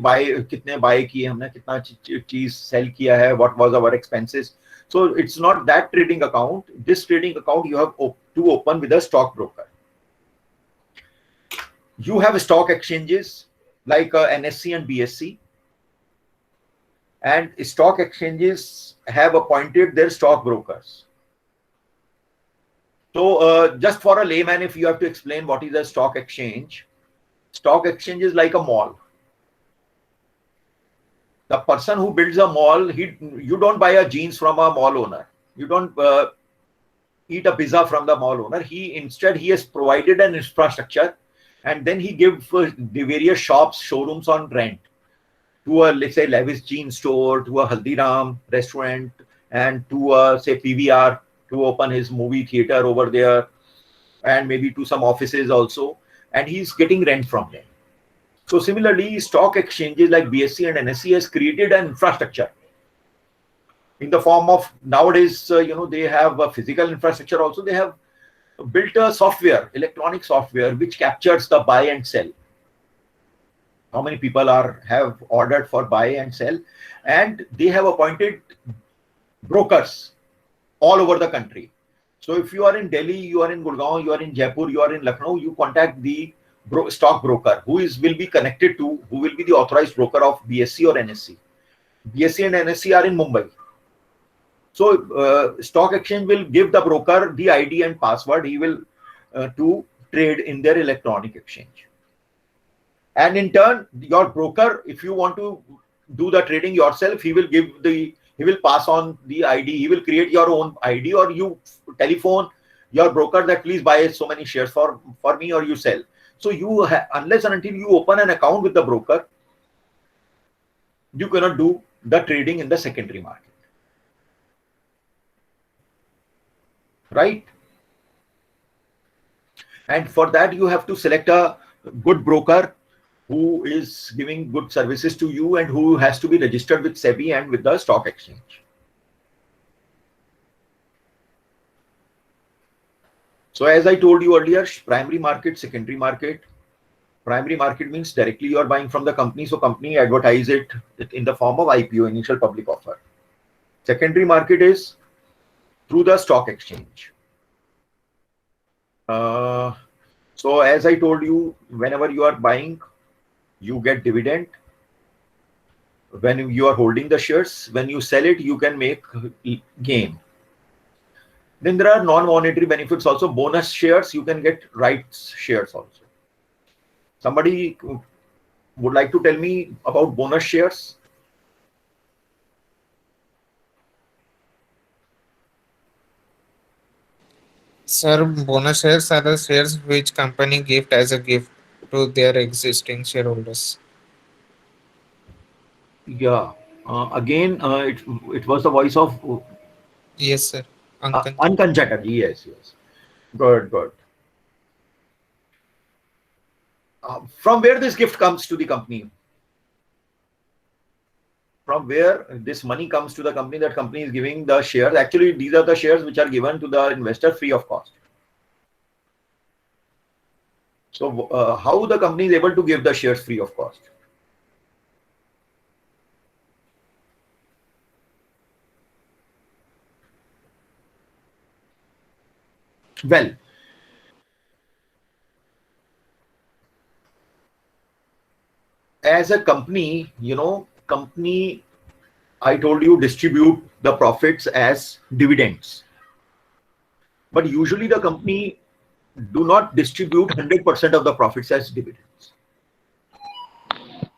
कितने buy किए हमने, कितना चीज sell किया है, what was our expenses. So it's not that trading account. This trading account you have to open with a stockbroker. You have stock exchanges like NSE and BSE, and stock exchanges have appointed their stockbrokers. So just for a layman, if you have to explain what is a stock exchange stock exchange is like a mall. The person who builds a mall, you don't buy a jeans from a mall owner. You don't eat a pizza from the mall owner. Instead he has provided an infrastructure, and then he gives the various shops, showrooms on rent to a, let's say, Levi's jeans store, to a Haldiram restaurant, and to a, say, PVR to open his movie theater over there, and maybe to some offices also, and he's getting rent from them. So similarly, stock exchanges like BSE and NSE has created an infrastructure in the form of, nowadays, they have a physical infrastructure also. They have built a software, electronic software, which captures the buy and sell. How many people have ordered for buy and sell, and they have appointed brokers all over the country. So if you are in Delhi, you are in Gurgaon, you are in Jaipur, you are in Lucknow, you contact the stock broker who will be connected to, who will be the authorized broker of BSE or NSE. BSE and NSE are in Mumbai. So stock exchange will give the broker the ID and password. He will to trade in their electronic exchange. And in turn, your broker, if you want to do the trading yourself, he will pass on the ID. He will create your own ID, or you telephone your broker that please buy so many shares for me, or you sell. So unless and until you open an account with the broker, you cannot do the trading in the secondary market. Right? And for that, you have to select a good broker who is giving good services to you and who has to be registered with SEBI and with the stock exchange. So as I told you earlier, primary market, secondary market. Primary market means directly you are buying from the company, so company advertise it in the form of IPO, initial public offer. Secondary market is through the stock exchange. So as I told you, whenever you are buying, you get dividend. When you are holding the shares, when you sell it, you can make gain. Then there are non-monetary benefits also. Bonus shares, you can get rights shares also. Somebody would like to tell me about bonus shares? Sir, bonus shares are the shares which company gift as a gift to their existing shareholders. Yeah. Again, it was the voice of Yes, sir. Ankit. Ankan Chatterjee. Yes. Good. From where this gift comes to the company? From where this money comes to the company, that company is giving the shares. Actually, these are the shares which are given to the investor free of cost. So how the company is able to give the shares free of cost? Well, as a company, I told you, distribute the profits as dividends. But usually the company do not distribute 100% of the profits as dividends.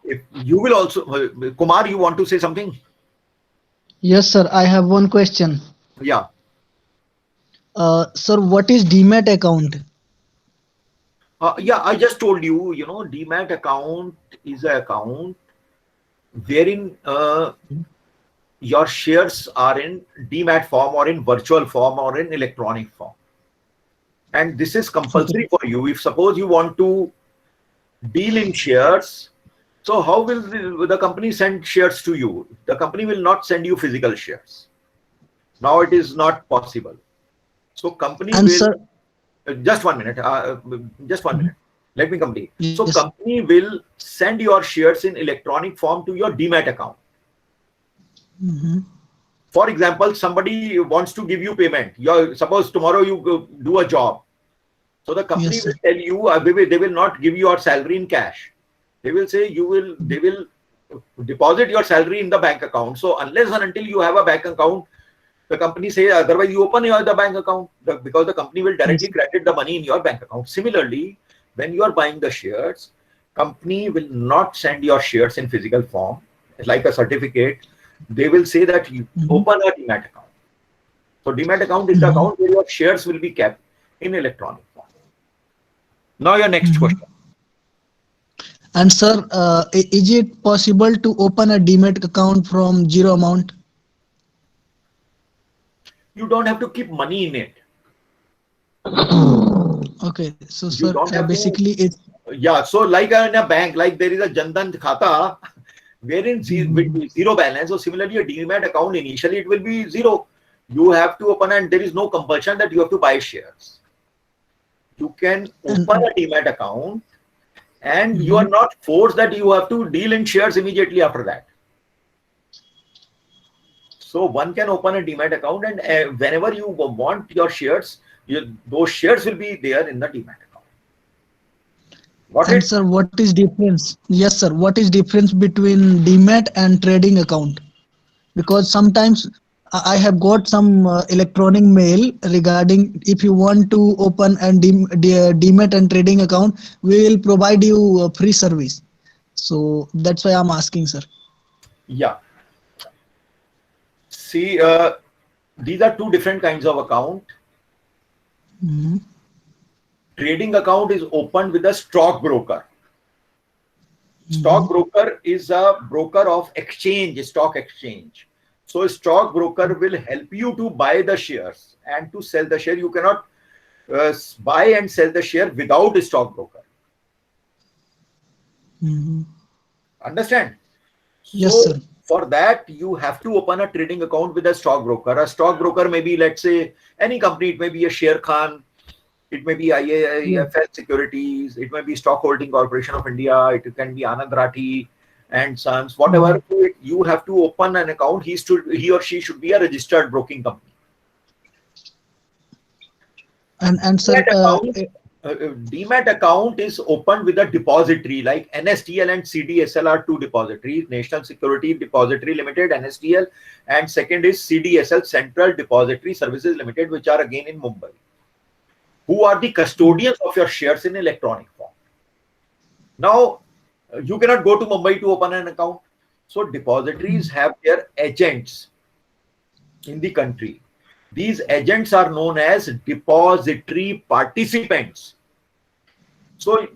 If you will also, Kumar, you want to say something? Yes, sir. I have one question. Yeah. Sir, what is Demat account? Yeah, I just told you, Demat account is an account wherein your shares are in Demat form or in virtual form or in electronic form. And this is compulsory for you. If suppose you want to deal in shares, so how will the company send shares to you? The company will not send you physical shares. Now it is not possible. So company And will... sir, just 1 minute. Just 1 minute. Let me complete. So yes. company will send your shares in electronic form to your Demat account. For example, somebody wants to give you payment. Suppose tomorrow you do a job. So the company Yes, will sir. tell you, they will not give you your salary in cash. They will say they will deposit your salary in the bank account. So unless and until you have a bank account, the company says, otherwise you open the bank account, because the company will directly credit the money in your bank account. Similarly, when you are buying the shares, company will not send your shares in physical form, like a certificate. They will say that you open a demat account. So demat account is the account where your shares will be kept in electronic form. Now your next question. And sir, is it possible to open a demat account from zero amount? You don't have to keep money in it. Okay, so You sir, don't have to- basically it's Yeah, so like in a bank, like there is a Jandan Khata, wherein with zero balance. So similarly, a demat account initially it will be zero. You have to open, and there is no compulsion that you have to buy shares. You can open a demat account, and you are not forced that you have to deal in shares immediately after that. So one can open a demat account, and whenever you want your shares, those shares will be there in the demat account. and sir, what is difference? Yes, sir. What is difference between demat and trading account? Because sometimes I have got some electronic mail regarding if you want to open and demat and trading account, we will provide you a free service. So that's why I'm asking, sir. Yeah. See, these are two different kinds of account. Trading account is opened with a stockbroker. Stockbroker is a broker of exchange, stock exchange. So a stockbroker will help you to buy the shares and to sell the share. You cannot buy and sell the share without a stockbroker. Understand? Yes, So sir. for that, you have to open a trading account with a stockbroker. A stockbroker may be, let's say, any company. It may be a Sher Khan. It may be IIFL Securities. It may be Stock Holding Corporation of India. It can be Anand Rathi and Sons. Whatever. You have to open an account. He or she should be a registered broking company. And sir, Demat account is opened with a depository like NSDL and CDSL are two depositories. National Security Depository Limited, NSDL, and second is CDSL, Central Depository Services Limited, which are again in Mumbai, who are the custodians of your shares in electronic form. Now, you cannot go to Mumbai to open an account. So depositories have their agents in the country. These agents are known as depository participants. So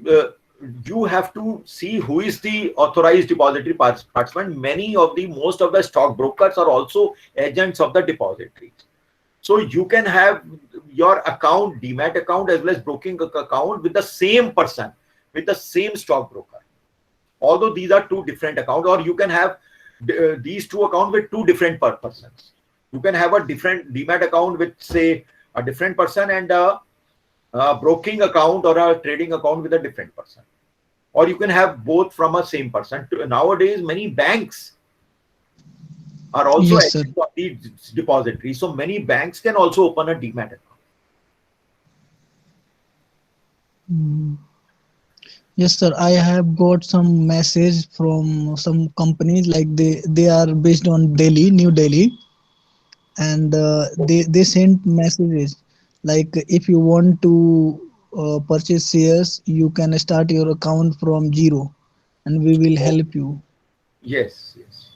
you have to see who is the authorized depository participant. Most of the stockbrokers are also agents of the depository. So you can have your account, demat account, as well as broking account with the same person, with the same stockbroker. Although these are two different accounts, or you can have these two accounts with two different persons. You can have a different demat account with, say, a different person, and a broking account or a trading account with a different person. Or you can have both from a same person. Nowadays, many banks are also Yes, sir. agents of the depository. So many banks can also open a demat account. Yes, sir. I have got some message from some companies, like they are based on Delhi, New Delhi, and they sent messages like if you want to purchase shares, you can start your account from zero, and we will help you. Yes, yes.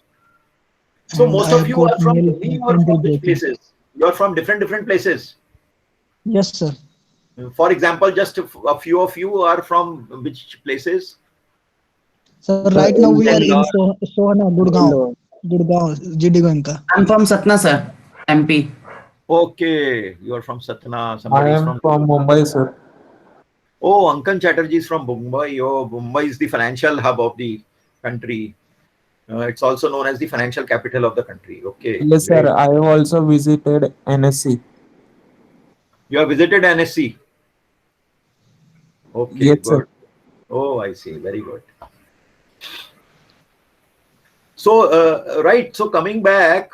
So And most I of have you got are from mail Delhi from or Angel from which Broking. places? You are from different places. Yes, sir. For example, just a few of you are from which places? So right now we are in Indore. Sohna, Gurgaon, GD Goenka. I'm from Satna, sir, MP. Okay, you are from Satna. I Somebody is am from Mumbai, sir. Oh, Ankan Chatterjee is from Mumbai. Oh, Mumbai is the financial hub of the country. It's also known as the financial capital of the country. Okay, Yes, great. sir. I have also visited NSC. You have visited NSC. Okay, Yes, good. sir. Oh, I see. Very good. So, right. So coming back,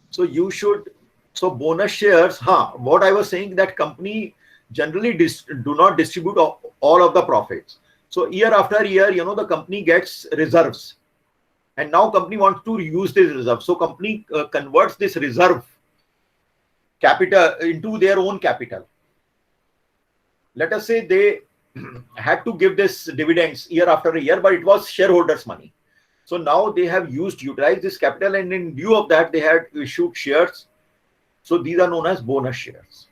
so you should. So bonus shares. What I was saying, that company generally do not distribute all of the profits. So year after year, the company gets reserves, and now company wants to use this reserve. So company converts this reserve capital into their own capital. Let us say they had to give this dividends year after year, but it was shareholders' money. So now they have utilized this capital, and in lieu of that, they had issued shares. So these are known as bonus shares.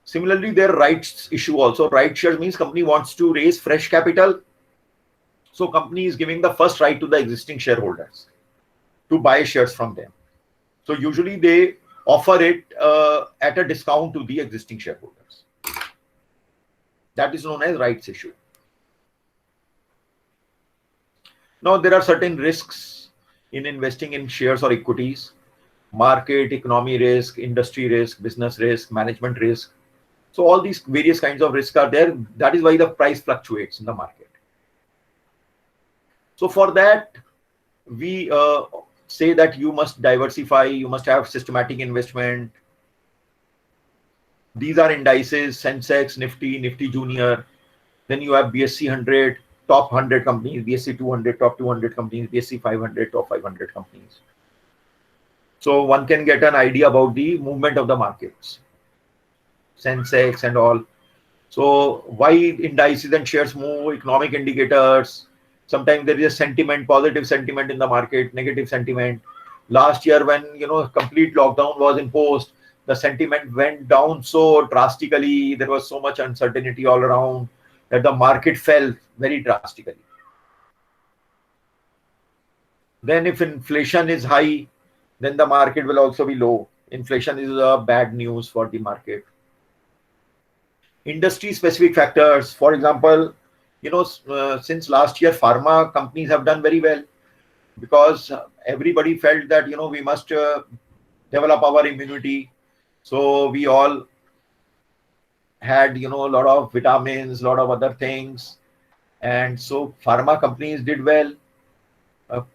Similarly, their rights issue also. Right shares means company wants to raise fresh capital. So company is giving the first right to the existing shareholders to buy shares from them. So usually they offer it at a discount to the existing shareholders. That is known as rights issue. Now there are certain risks in investing in shares or equities: market, economy risk, industry risk, business risk, management risk. So all these various kinds of risks are there. That is why the price fluctuates in the market. So for that, we say that you must diversify, you must have systematic investment. These are indices: Sensex, Nifty, Nifty Junior. Then you have BSE 100, top 100 companies, BSE 200, top 200 companies, BSE 500, top 500 companies. So one can get an idea about the movement of the markets, Sensex and all. So why indices and shares move, economic indicators. Sometimes there is a sentiment, positive sentiment in the market, negative sentiment. Last year when, complete lockdown was imposed, the sentiment went down so drastically. There was so much uncertainty all around that the market fell very drastically. Then if inflation is high, then the market will also be low. Inflation is bad news for the market. Industry specific factors, for example, since last year, pharma companies have done very well because everybody felt that, we must develop our immunity. So we all had, a lot of vitamins, a lot of other things. And so pharma companies did well.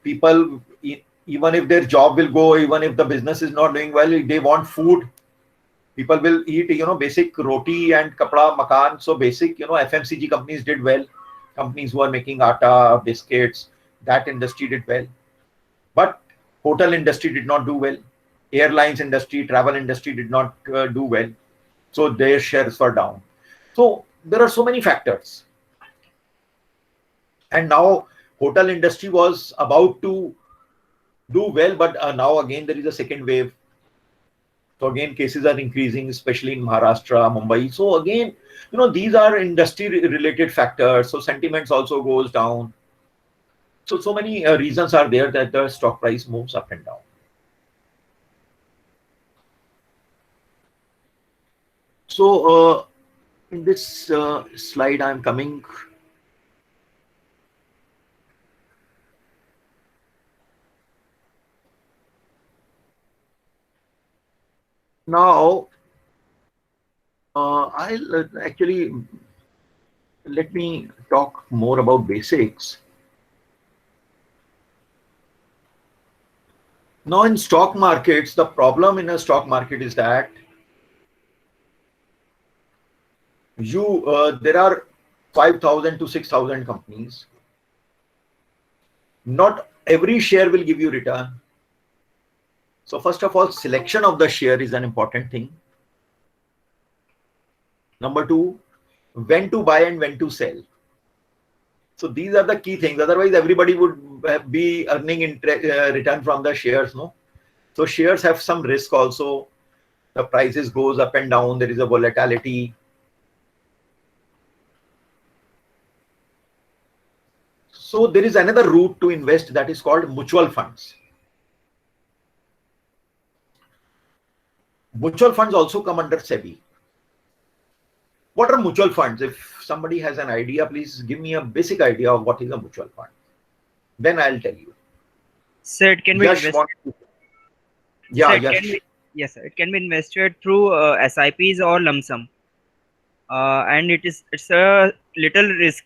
People, even if their job will go, even if the business is not doing well, they want food. People will eat, basic roti and kapda, makan. So basic, FMCG companies did well. Companies who are making atta, biscuits, that industry did well. But hotel industry did not do well. Airlines industry, travel industry did not do well. So their shares were down. So there are so many factors. And now hotel industry was about to do well, but now again there is a second wave. So again, cases are increasing, especially in Maharashtra, Mumbai. So again, these are industry-related factors. So sentiments also goes down. So many reasons are there that the stock price moves up and down. So in this slide, I'm coming. Now, I'll actually, let me talk more about basics. Now in stock markets, the problem in a stock market is that there are 5,000 to 6,000 companies. Not every share will give you return. So first of all, selection of the share is an important thing. Number two, when to buy and when to sell. So these are the key things. Otherwise, everybody would be earning return from the shares, no? So shares have some risk also. The prices goes up and down. There is a volatility. So there is another route to invest that is called mutual funds. Mutual funds also come under SEBI. What are mutual funds? If somebody has an idea, please give me a basic idea of what is a mutual fund. Then I'll tell you. Sir, it can be Yes, yes, sir. It can be invested through SIPs or lump sum, and it's a little risk.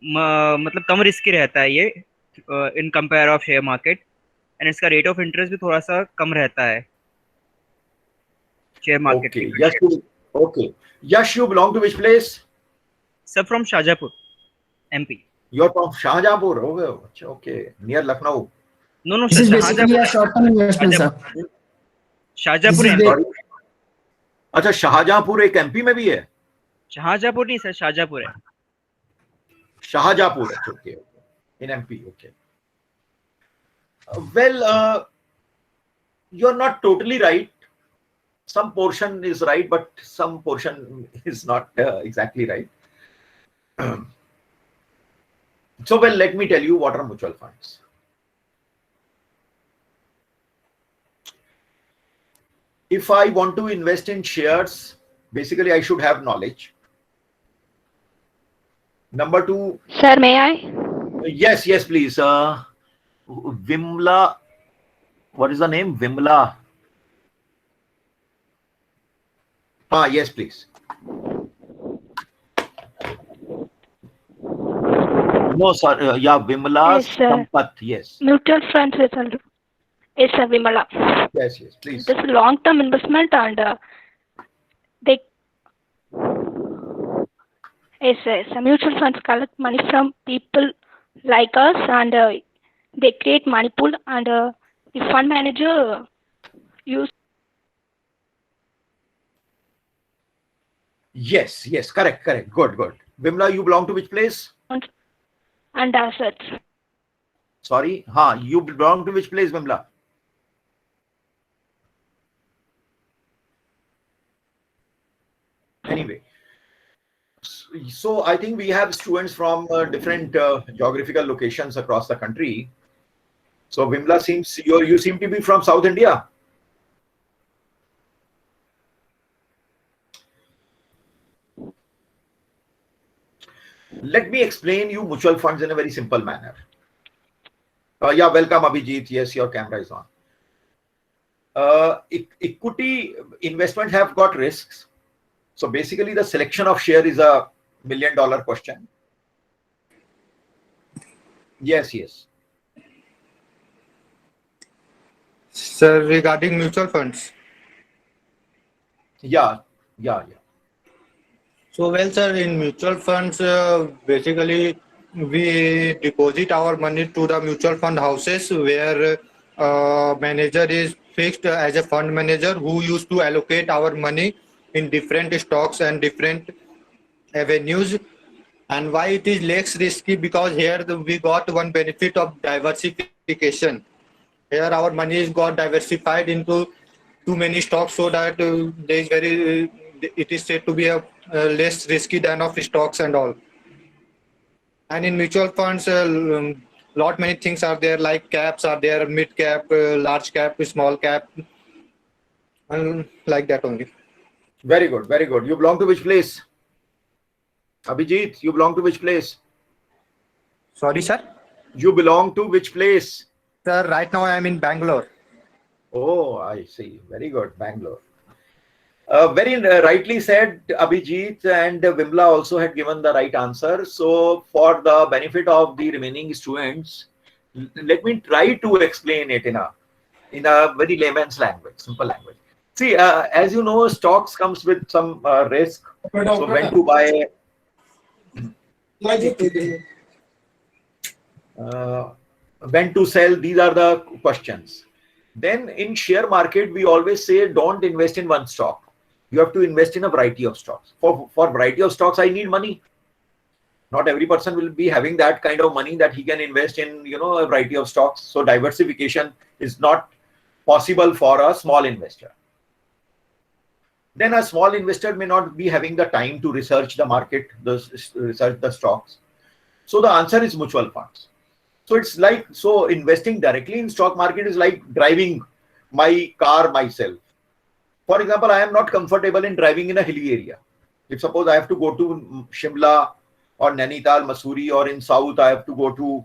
मतलब कम risky रहता है ये in compare of share market, and इसका rate of interest भी थोड़ा सा कम रहता है share market. Okay. Yes. Okay. Yash, you belong to which place? Sir, from Shahjahanpur, MP. You're from Shahjahanpur. Okay. Near Lucknow. No, This sir. is basically a short-term investment, sir. Shahjahanpur This is MP. अच्छा, शाहजहांपुर एक MP में भी है? शाहजहाँपुर नहीं sir, Shahjahanpur है। Shahjahanpur, okay, in MP, okay. Well, you're not totally right. Some portion is right, but some portion is not exactly right. So, well, let me tell you what are mutual funds. If I want to invest in shares, basically I should have knowledge. Number two, Sir, may I? yes, please. Vimla, what is the name? Vimla. Yes, please. No, sir. Yeah, Vimla Yes, sir. Sampath. Yes. Mutual funds is a Vimala. Yes, please. This is long-term investment and they yes, mutual funds collect money from people like us and they create money pool and the fund manager use Yes, correct. Good. Vimla, you belong to which place? and assets. Sorry. You belong to which place, Vimla? Anyway. So I think we have students from different geographical locations across the country. So Vimla seems you seem to be from South India. Let me explain you mutual funds in a very simple manner. Yeah, welcome Abhijit. Yes, your camera is on. Equity investments have got risks. So basically the selection of share is a $1 million question. Yes. Sir, regarding mutual funds. Yeah. So, well, sir, in mutual funds, basically, we deposit our money to the mutual fund houses where manager is fixed as a fund manager who used to allocate our money in different stocks and different avenues. And why it is less risky? Because here we got one benefit of diversification. Here our money is got diversified into too many stocks, so that there is it is said to be a less risky than of stocks and all. And in mutual funds, lot many things are there, like caps are there, mid cap, large cap, small cap, and like that only. Very good. You belong to which place? Abhijit, you belong to which place? Sorry, sir. You belong to which place? Sir, right now I am in Bangalore. Oh, I see. Very good. Bangalore. Very rightly said, Abhijit, and Vimla also had given the right answer. So for the benefit of the remaining students, let me try to explain it in a very layman's language, simple language. See, as you know, stocks comes with some risk. So when to buy, when to sell, these are the questions. Then in share market, we always say don't invest in one stock. You have to invest in a variety of stocks. For variety of stocks, I need money. Not every person will be having that kind of money that he can invest in, a variety of stocks. So diversification is not possible for a small investor. Then a small investor may not be having the time to research the market, research the stocks. So the answer is mutual funds. So it's like, investing directly in stock market is like driving my car myself. For example, I am not comfortable in driving in a hilly area. If suppose I have to go to Shimla or Nainital, Mussoorie, or in South, I have to go to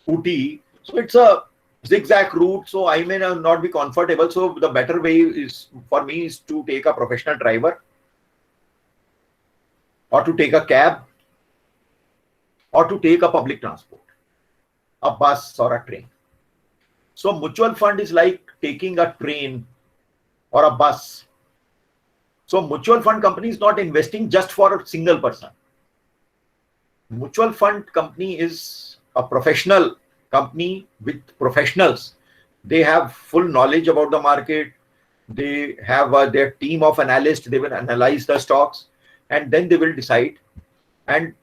Ooty. So it's a zigzag route. So I may not be comfortable. So the better way is for me is to take a professional driver, or to take a cab, or to take a public transport, a bus or a train. So mutual fund is like taking a train or a bus. So mutual fund company is not investing just for a single person. Mutual fund company is a professional company with professionals. They have full knowledge about the market. They have their team of analysts. They will analyze the stocks. and then they will decide. And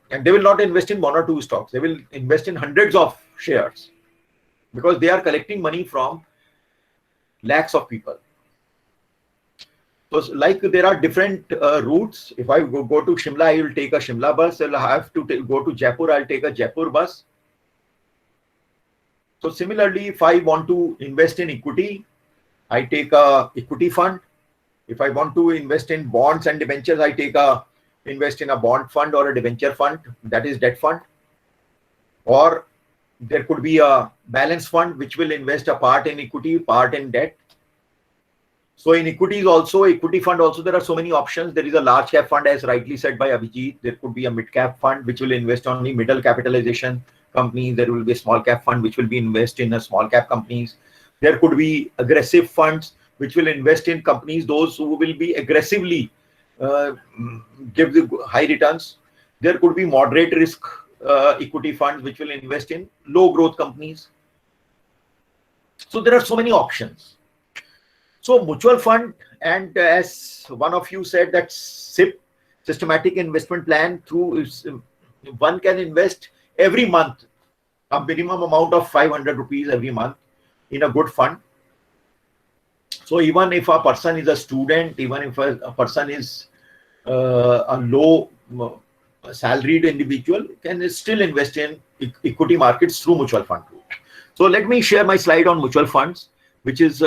and they will not invest in one or two stocks. They will invest in hundreds of shares, because they are collecting money from lakhs of people. So like there are different routes. If I go to Shimla, I will take a Shimla bus. I'll have to go to Jaipur, I'll take a Jaipur bus. So similarly, if I want to invest in equity, I take a equity fund. If I want to invest in bonds and debentures, I invest in a bond fund or a debenture fund, that is debt fund. Or there could be a balance fund which will invest a part in equity, part in debt. So in equities also, equity fund also, there are so many options. There is a large cap fund, as rightly said by Abhijit. There could be a mid cap fund which will invest only middle capitalization companies. There will be a small cap fund which will be invest in a small cap companies. There could be aggressive funds which will invest in companies, those who will be aggressively give the high returns. There could be moderate risk equity funds which will invest in low growth companies. So there are so many options. So mutual fund, and as one of you said, that SIP, systematic investment plan, through one can invest every month a minimum amount of 500 rupees every month in a good fund. So even if a person is a student, even if a person is a low salaried individual, can still invest in equity markets through mutual fund route. So let me share my slide on mutual funds, which is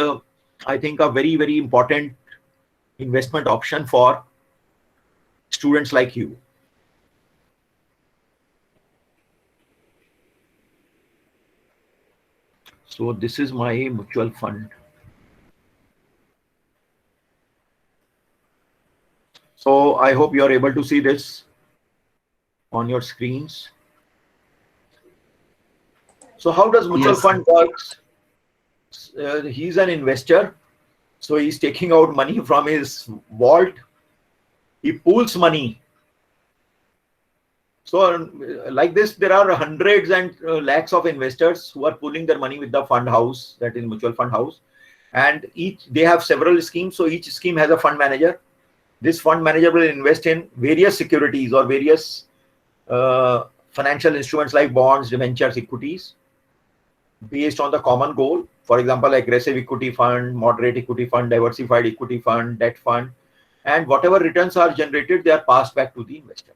I think a very, very important investment option for students like you. So this is my mutual fund. So I hope you are able to see this on your screens. So how does mutual fund works? He's an investor, so he's taking out money from his vault. He pools money. So like this, there are hundreds and lakhs of investors who are pooling their money with the fund house, that is mutual fund house, and they have several schemes. So each scheme has a fund manager. This fund manager will invest in various securities or various financial instruments like bonds, debentures, equities, based on the common goal. For example, aggressive equity fund, moderate equity fund, diversified equity fund, debt fund, and whatever returns are generated, they are passed back to the investor.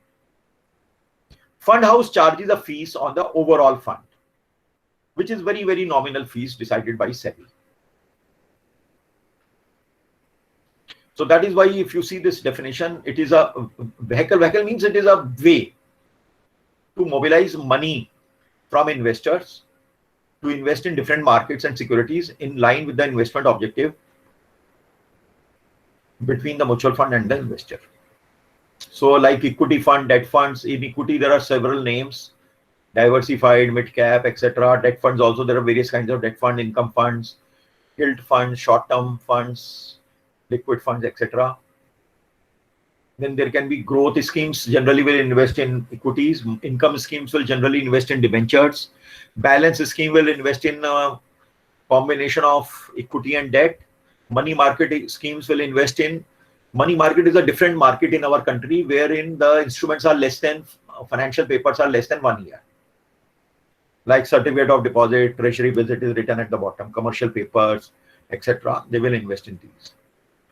Fund house charges a fees on the overall fund, which is very, very nominal fees decided by SEBI. So that is why if you see this definition, it is a vehicle. Vehicle means it is a way to mobilize money from investors to invest in different markets and securities in line with the investment objective between the mutual fund and the investor. So like equity fund, debt funds, in equity there are several names, diversified, mid-cap, etc. Debt funds also, there are various kinds of debt fund, income funds, yield funds, short-term funds, liquid funds, etc. Then there can be growth schemes, generally will invest in equities. Income schemes will generally invest in debentures. Balance scheme will invest in a combination of equity and debt. Money market schemes will invest in, money market is a different market in our country, wherein the instruments are less than, financial papers are less than 1 year. Like certificate of deposit, treasury bills, it is written at the bottom, commercial papers, etc. They will invest in these.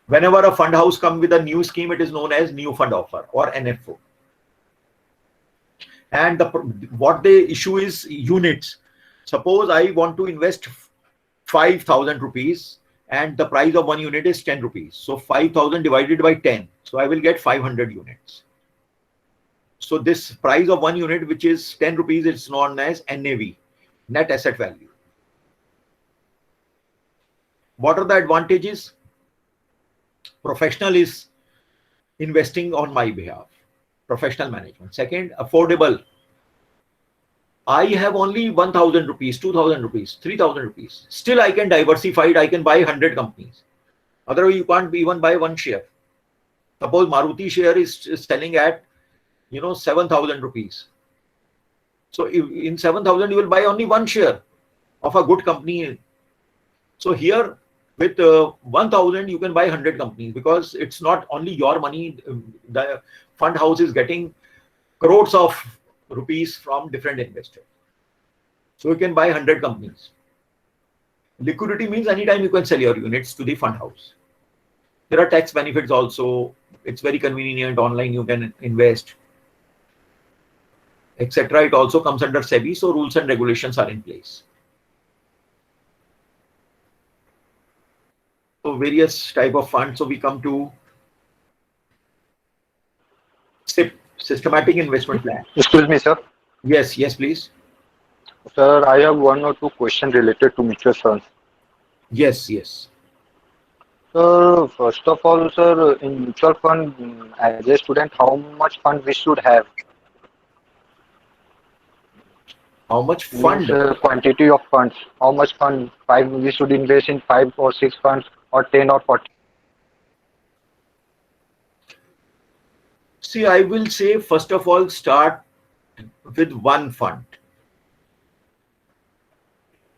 Whenever a fund house comes with a new scheme, it is known as new fund offer or NFO. And what they issue is units. Suppose I want to invest 5,000 rupees and the price of one unit is 10 rupees. So 5,000 divided by 10. So I will get 500 units. So this price of one unit, which is 10 rupees, it's known as NAV, net asset value. What are the advantages? Professional is investing on my behalf, professional management. Second, affordable. I have only 1,000 rupees, 2,000 rupees, 3,000 rupees. Still I can diversify it. I can buy 100 companies. Otherwise you can't even buy one share. Suppose Maruti share is selling at 7,000 rupees. So if in 7,000 you will buy only one share of a good company. So here With 1,000, you can buy 100 companies, because it's not only your money. The fund house is getting crores of rupees from different investors. So you can buy 100 companies. Liquidity means anytime you can sell your units to the fund house. There are tax benefits also. It's very convenient. Online you can invest, etc. It also comes under SEBI, so rules and regulations are in place. So various type of funds. So we come to SIP, systematic investment plan. Excuse me, sir. Yes, please. Sir, I have one or two questions related to mutual funds. Yes. So first of all, sir, in mutual fund, as a student, how much fund we should have? How much fund? Means, quantity of funds. How much fund? 5 we should invest in 5 or 6 funds, or 10 or 40. See, I will say, first of all, start with one fund.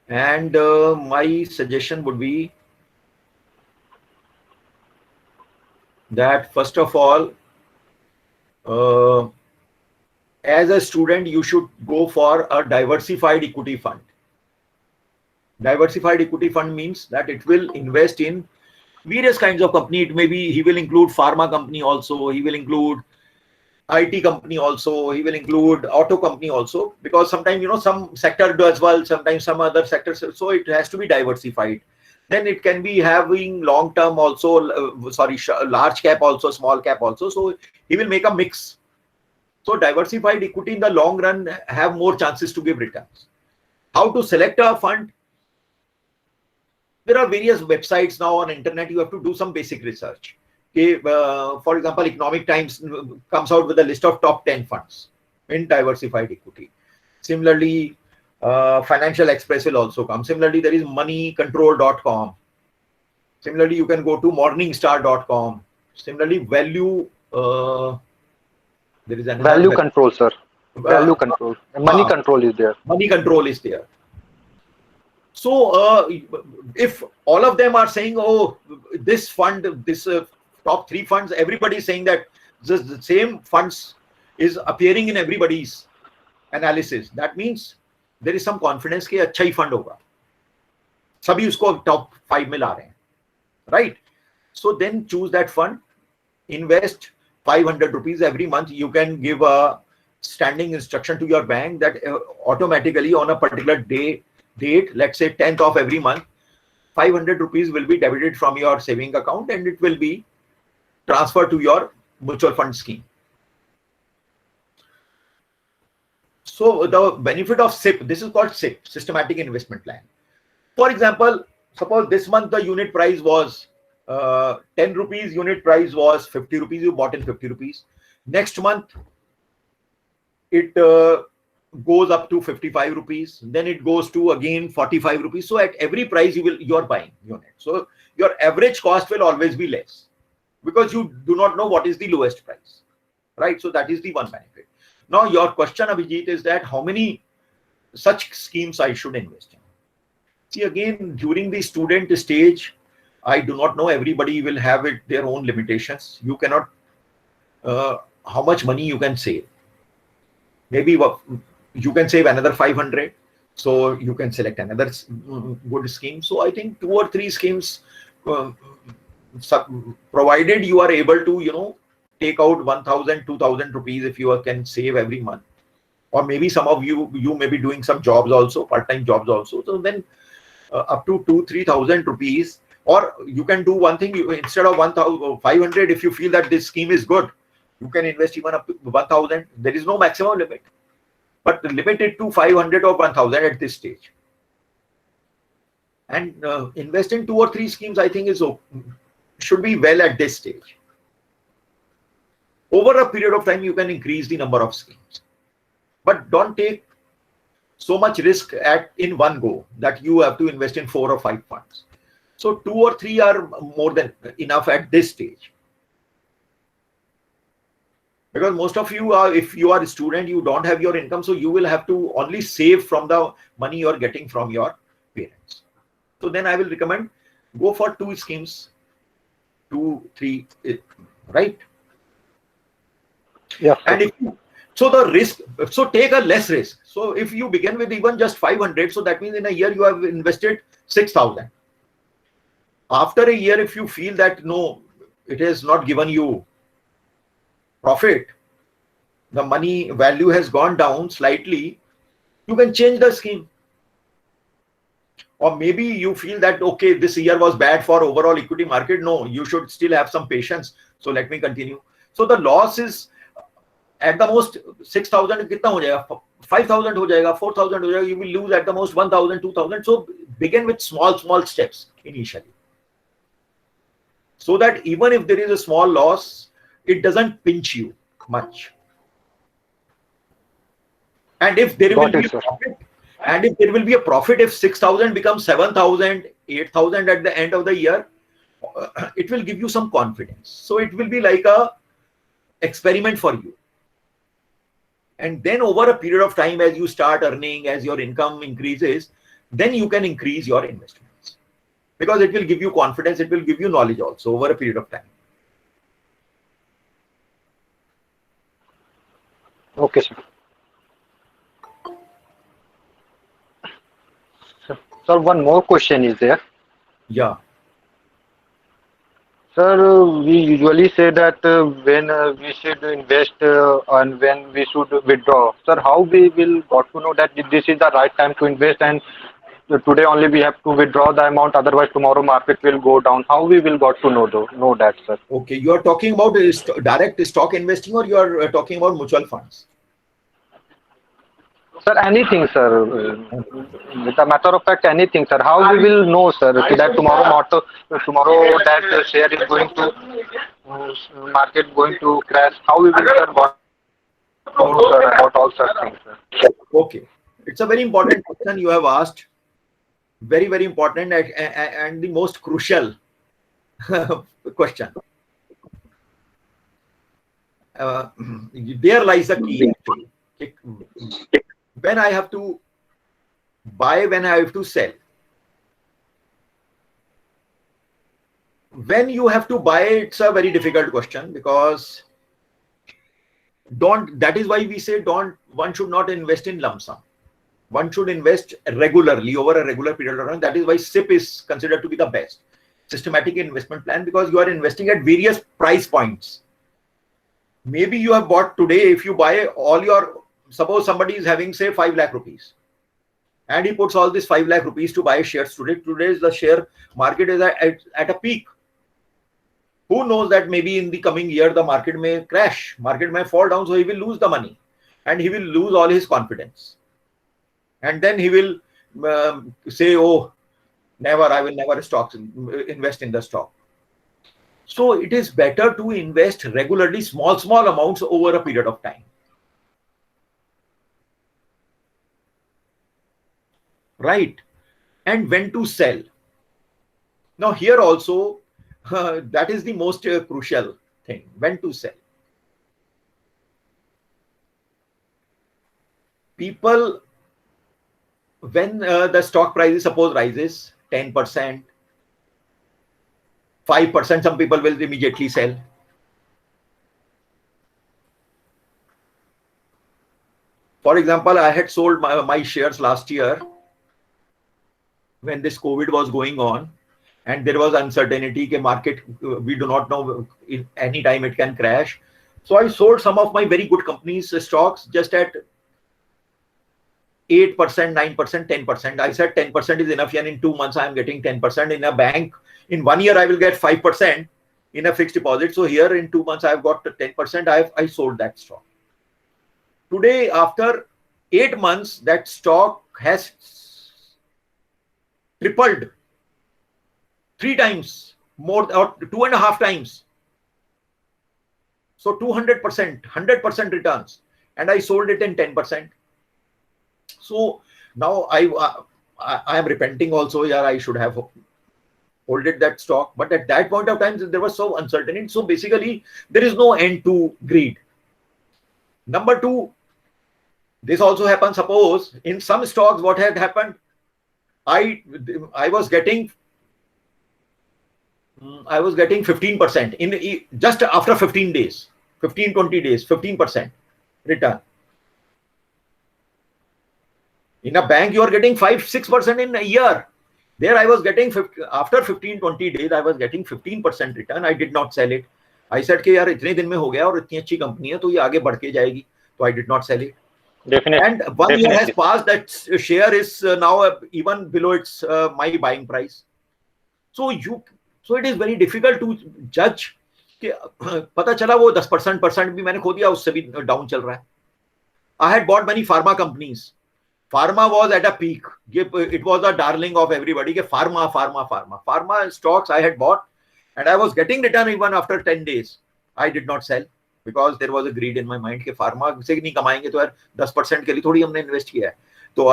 And my suggestion would be that, first of all, as a student, you should go for a diversified equity fund. Diversified equity fund means that it will invest in various kinds of company. It may be, he will include pharma company also, he will include IT company also, he will include auto company also, because sometimes, some sector does well, sometimes some other sectors. So it has to be diversified. Then it can be having long term also, large cap also, small cap also. So he will make a mix. So diversified equity in the long run have more chances to give returns. How to select a fund? There are various websites now on internet. You have to do some basic research. Okay, for example, Economic Times comes out with a list of top 10 funds in diversified equity. Similarly, Financial Express will also come. Similarly, there is moneycontrol.com. Similarly, you can go to morningstar.com. Similarly, Value. There is another Value control, sir. Value control. Money control is there. Money control is there. So if all of them are saying, oh, this fund, this top 3 funds, everybody is saying that the same funds is appearing in everybody's analysis, that means there is some confidence कि अच्छा ही fund होगा, सभी उसको top 5 में ला रहे हैं, right? So then choose that fund, invest 500 rupees every month. You can give a standing instruction to your bank that automatically on a particular date, let's say 10th of every month, 500 rupees will be debited from your saving account and it will be transferred to your mutual fund scheme. So the benefit of SIP, this is called SIP, Systematic Investment Plan. For example, suppose this month the unit price was 10 rupees, unit price was 50 rupees, you bought in 50 rupees. Next month, it goes up to 55 rupees, then it goes to again 45 rupees. So at every price you're buying unit. So your average cost will always be less because you do not know what is the lowest price, right? So that is the one benefit. Now your question, Abhijit, is that how many such schemes I should invest in? See, again, during the student stage, I do not know, everybody will have their own limitations. You cannot, how much money you can save. Maybe you can save another 500. So you can select another good scheme. So I think 2 or 3 schemes, provided you are able to, take out 1,000, 2,000 rupees if you can save every month. Or maybe some of you may be doing some jobs also, part-time jobs also. So then up to 2,000-3,000 rupees. Or you can do one thing, instead of 1,500, if you feel that this scheme is good, you can invest even up to 1,000. There is no maximum limit, but limited to 500 or 1,000 at this stage. And invest in 2 or 3 schemes, I think should be well at this stage. Over a period of time, you can increase the number of schemes, but don't take so much risk in one go that you have to invest in 4 or 5 funds. So 2 or 3 are more than enough at this stage. Because most of you are, if you are a student, you don't have your income, so you will have to only save from the money you are getting from your parents. So then I will recommend Go for 2 schemes, 2, 3, right? Yeah. And if you, so the risk, so take a less risk. So if you begin with even just 500, so that means in a year you have invested 6,000. After a year, if you feel that no, it has not given you profit, the money value has gone down slightly, you can change the scheme. Or maybe you feel that, okay, this year was bad for overall equity market. No, you should still have some patience. So let me continue. So the loss is at the most 6,000, kitna ho jayega? 5,000 ho jayega, 4,000 ho jayega. You will lose at the most 1,000, 2,000. So begin with small steps initially. So that even if there is a small loss, it doesn't pinch you much. And if there will be a profit, and if there will be a profit, if 6,000 becomes 7,000, 8,000 at the end of the year, it will give you some confidence. So it will be like a experiment for you. And then over a period of time, as you start earning, as your income increases, then you can increase your investments. Because it will give you confidence, it will give you knowledge also over a period of time. Okay, sir. Sir, one more question is there. Yeah. Sir, we usually say that when we should invest and when we should withdraw. Sir, how we will got to know that this is the right time to invest and today only we have to withdraw the amount, otherwise tomorrow market will go down. How we will got to know that, sir? Okay, you are talking about direct stock investing, or you are talking about mutual funds? Sir, anything, sir. With a matter of fact, anything, sir. How we will know, sir, that tomorrow that share is going to market going to crash? How we will, sir, got to know, sir, about all such things, sir? Okay, it's a very important question you have asked. Very, very important and the most crucial question. There lies the key actually. When I have to buy, when I have to sell. When you have to buy, it's a very difficult question, because that is why we say one should not invest in lump sum. One should invest regularly over a regular period of time. That is why SIP is considered to be the best systematic investment plan, because you are investing at various price points. Maybe you have bought today, if you buy suppose somebody is having say 5 lakh rupees and he puts all this 5 lakh rupees to buy shares today. Today's the share market is at a peak. Who knows that maybe in the coming year the market may crash, market may fall down, so he will lose the money and he will lose all his confidence. And then he will say, oh, I will never invest in the stock. So it is better to invest regularly, small amounts over a period of time. Right? And when to sell. Now here also, that is the most crucial thing, when to sell. People, when the stock price suppose rises 10%, 5%, some people will immediately sell. For example, I had sold my shares last year when this COVID was going on and there was uncertainty in market. We do not know if any time it can crash. So I sold some of my very good companies' stocks just at 8%, 9%, 10%. I said 10% is enough, and in 2 months I am getting 10%. In a bank, in 1 year I will get 5% in a fixed deposit. So here in 2 months I have got 10%. I sold that stock. Today, after 8 months, that stock has tripled, 3 times more, or 2.5 times. So 200%, 100% returns, and I sold it in 10%. So now I am repenting also. Yeah, I should have holded that stock, but at that point of time there was so uncertainty. So basically, there is no end to greed. Number 2, this also happens. Suppose in some stocks, what had happened, I was getting I was getting 15% in just after 15 days, 15-20 days, 15% return. In a bank, you are getting 5-6% in a year. There I was getting after 15-20 days, I was getting 15% return. I did not sell it. I said कि यार इतने दिन में हो गया और इतनी अच्छी कंपनी है तो ये आगे बढ़ के जाएगी. So I did not sell it. Definitely. And 1 year has passed. That share is now even below its my buying price. So it is very difficult to judge कि पता चला वो 10% भी मैंने खो दिया, उससे भी डाउन चल रहा है. I had bought many pharma companies. Pharma was at a peak. It was a darling of everybody. Pharma stocks I had bought, and I was getting return even after 10 days. I did not sell because there was a greed in my mind कि pharma से नहीं कमाएंगे तो यार 10% के लिए थोड़ी हमने इन्वेस्ट किया है. तो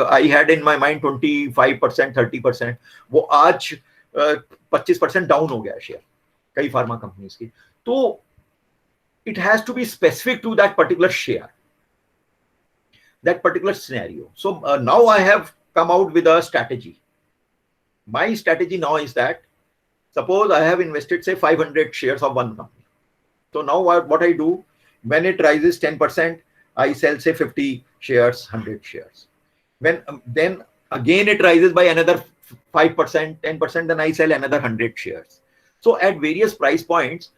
I had in my mind 25%, 30%. वो आज 25% डाउन हो गया शेयर कई फार्मा कंपनीज की. तो it has to be specific to that particular share, that particular scenario. So now I have come out with a strategy. My strategy now is that suppose I have invested say 500 shares of one company. So now what I do, when it rises 10%, I sell say 50 shares, 100 shares. When then again it rises by another 5%, 10%, then I sell another 100 shares. So at various price points.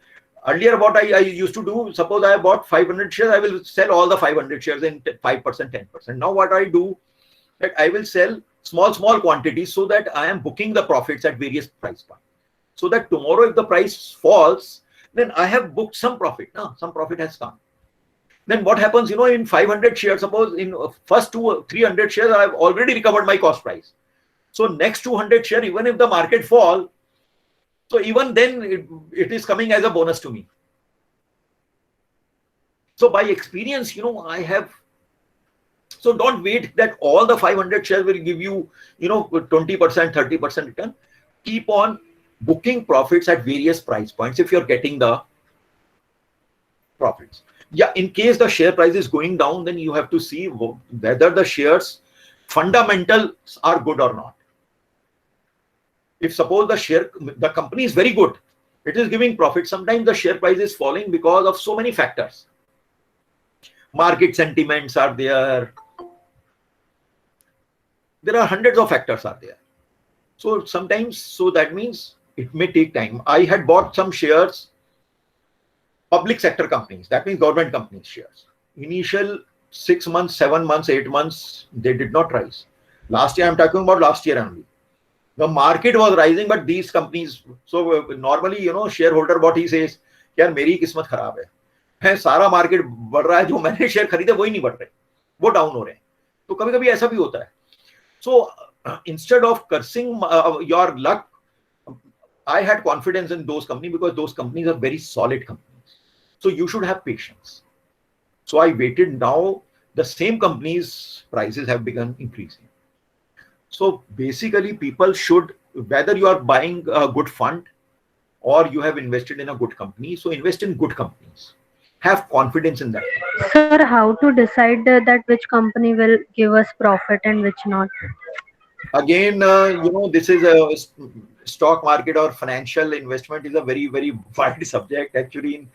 Earlier, what I used to do, suppose I bought 500 shares, I will sell all the 500 shares in 5%, 10%. Now what I do, that I will sell small quantities so that I am booking the profits at various price points. So that tomorrow if the price falls, then I have booked some profit. Some profit has come. Then what happens, in 500 shares, suppose in first 300 shares, I have already recovered my cost price. So next 200 share, even if the market fall, so even then it is coming as a bonus to me. So by experience, I have. So don't wait that all the 500 shares will give you, 20%, 30% return. Keep on booking profits at various price points if you're getting the profits. Yeah, in case the share price is going down, then you have to see whether the shares fundamentals are good or not. If suppose the company is very good, it is giving profit. Sometimes the share price is falling because of so many factors. Market sentiments are there. There are hundreds of factors are there. So sometimes, so that means it may take time. I had bought some shares, public sector companies, that means government companies shares. Initial 6 months, 7 months, 8 months, they did not rise. Last year, I'm talking about last year only. The market was rising, but these companies, so normally, shareholder what he says, यार मेरी किस्मत खराब है सारा market बढ़ रहा है, जो मैंने शेयर खरीदे वही नहीं बढ़ रहे, वो डाउन हो रहे हैं. तो कभी कभी ऐसा भी होता है. So instead of cursing your luck, I had confidence in those companies because those companies are very solid companies. So you should have patience. So I waited. Now the same companies' prices have begun increasing. So basically, people should, whether you are buying a good fund or you have invested in a good company, so invest in good companies. Have confidence in that. Sir, how to decide that which company will give us profit and which not? Again, this is a stock market or financial investment is a very, very wide subject. Actually, in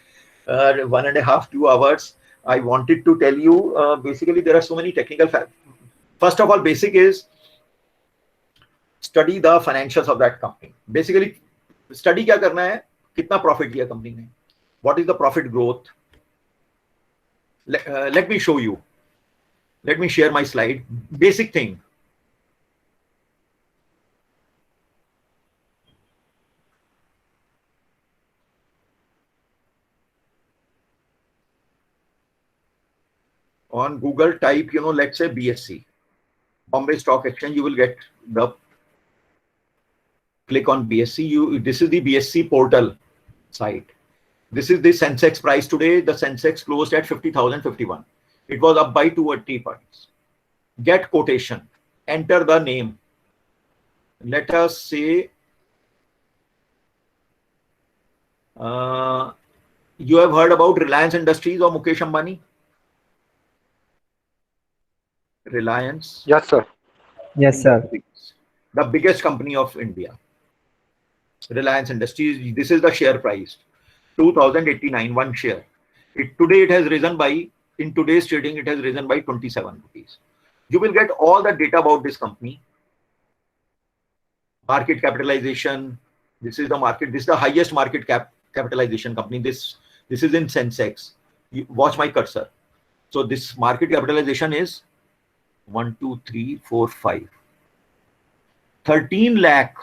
1.5 to 2 hours, I wanted to tell you, basically, there are so many technical facts. First of all, basic is, study the financials of that company. Basically, study क्या करना है, कितना profit किया company ने, what is the profit growth. Let me show you. Let me share my slide. Basic thing. On Google, type, let's say BSE, Bombay Stock Exchange. You will get the. Click on BSE. This is the BSE portal site. This is the Sensex price today. The Sensex closed at 50,051. It was up by 280 points. Get quotation. Enter the name. Let us say you have heard about Reliance Industries or Mukesh Ambani? Reliance. Yes, sir. Yes, sir. The biggest company of India. Reliance Industries. This is the share price, 2089 one share. Today it has risen by, in today's trading, it has risen by 27 rupees. You will get all the data about this company. Market capitalization. This is the market. This is the highest market capitalization company. This is in Sensex. You watch my cursor. So this market capitalization is 1, 2, 3, 4, 5. 13 lakh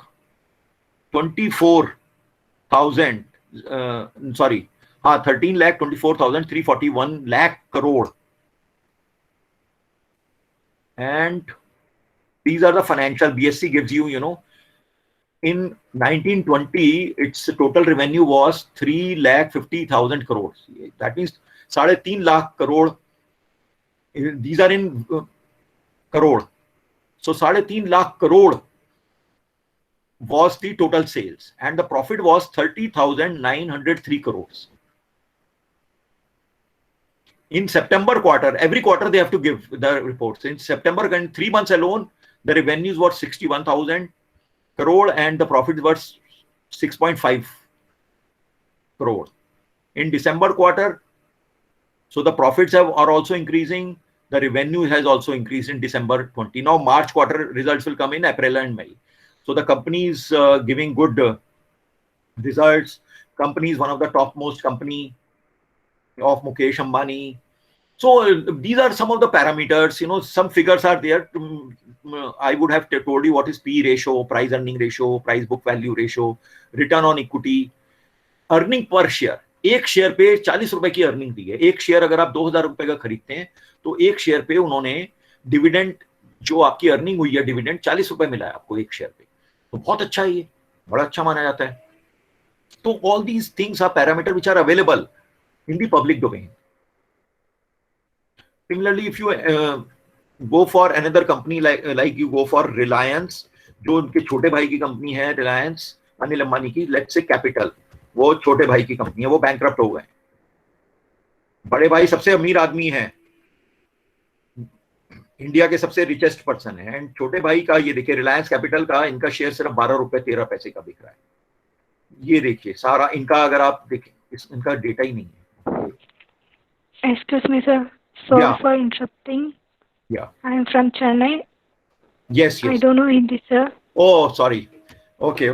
24,000. 13 lakh 24,341 lakh crore. And these are the financial. BSE gives you, in 1920, its total revenue was 3,50,000 crores. That means 3.5 lakh crore. These are in crore. So 3.5 lakh crore was the total sales, and the profit was 30,903 crores. In September quarter, every quarter they have to give the reports. In September, in 3 months alone, the revenues were 61,000 crore and the profit was 6.5 crore. In December quarter, so the profits are also increasing. The revenue has also increased in December 20. Now March quarter results will come in April and May. So the company is giving good results. Company is one of the topmost company of Mukesh Ambani. So these are some of the parameters. Some figures are there. I would have told you what is P ratio, price earning ratio, price book value ratio, return on equity, earning per share. एक share पे 40 रुपए की earning दी है. एक share अगर आप 2,000 रुपए का खरीदते हैं तो एक शेयर पे उन्होंने डिविडेंड, जो आपकी अर्निंग हुई है डिविडेंड, 40 रुपए मिला है आपको एक शेयर पे. तो बहुत अच्छा है, ये बड़ा अच्छा माना जाता है. तो all these things are parameter which are available in the public domain. Similarly, if you go for another company like you go for Reliance, जो उनके छोटे भाई की कंपनी है Reliance, अनिल अंबानी की, let's say Capital, वो छोटे भाई की कंपनी है, वो bankrupt हो गए. बड़े भाई सबसे अमीर आदमी है, इंडिया के सबसे रिचेस्ट पर्सन है, एंड छोटे भाई का ये देखिए रिलायंस कैपिटल का, इनका शेयर सिर्फ 12 रुपए 13 पैसे का बिक रहा है. ये देखिए सारा इनका, अगर आप देखें इनका डेटा ही नहीं है. Excuse me, sir. Sorry for interrupting. Yeah. I am from Chennai. Yes. I don't know Hindi, sir. Oh, sorry. Okay.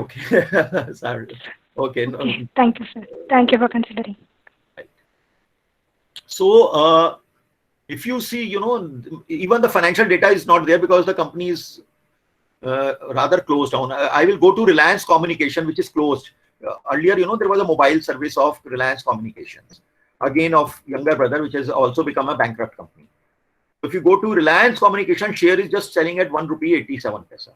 Sorry. Okay. No. Okay. Thank you, sir. Thank you for considering. So, if you see, even the financial data is not there because the company is rather closed down. I will go to Reliance Communication, which is closed. Earlier, there was a mobile service of Reliance Communications, again of younger brother, which has also become a bankrupt company. If you go to Reliance Communication, share is just selling at 1 rupee 87 paisa.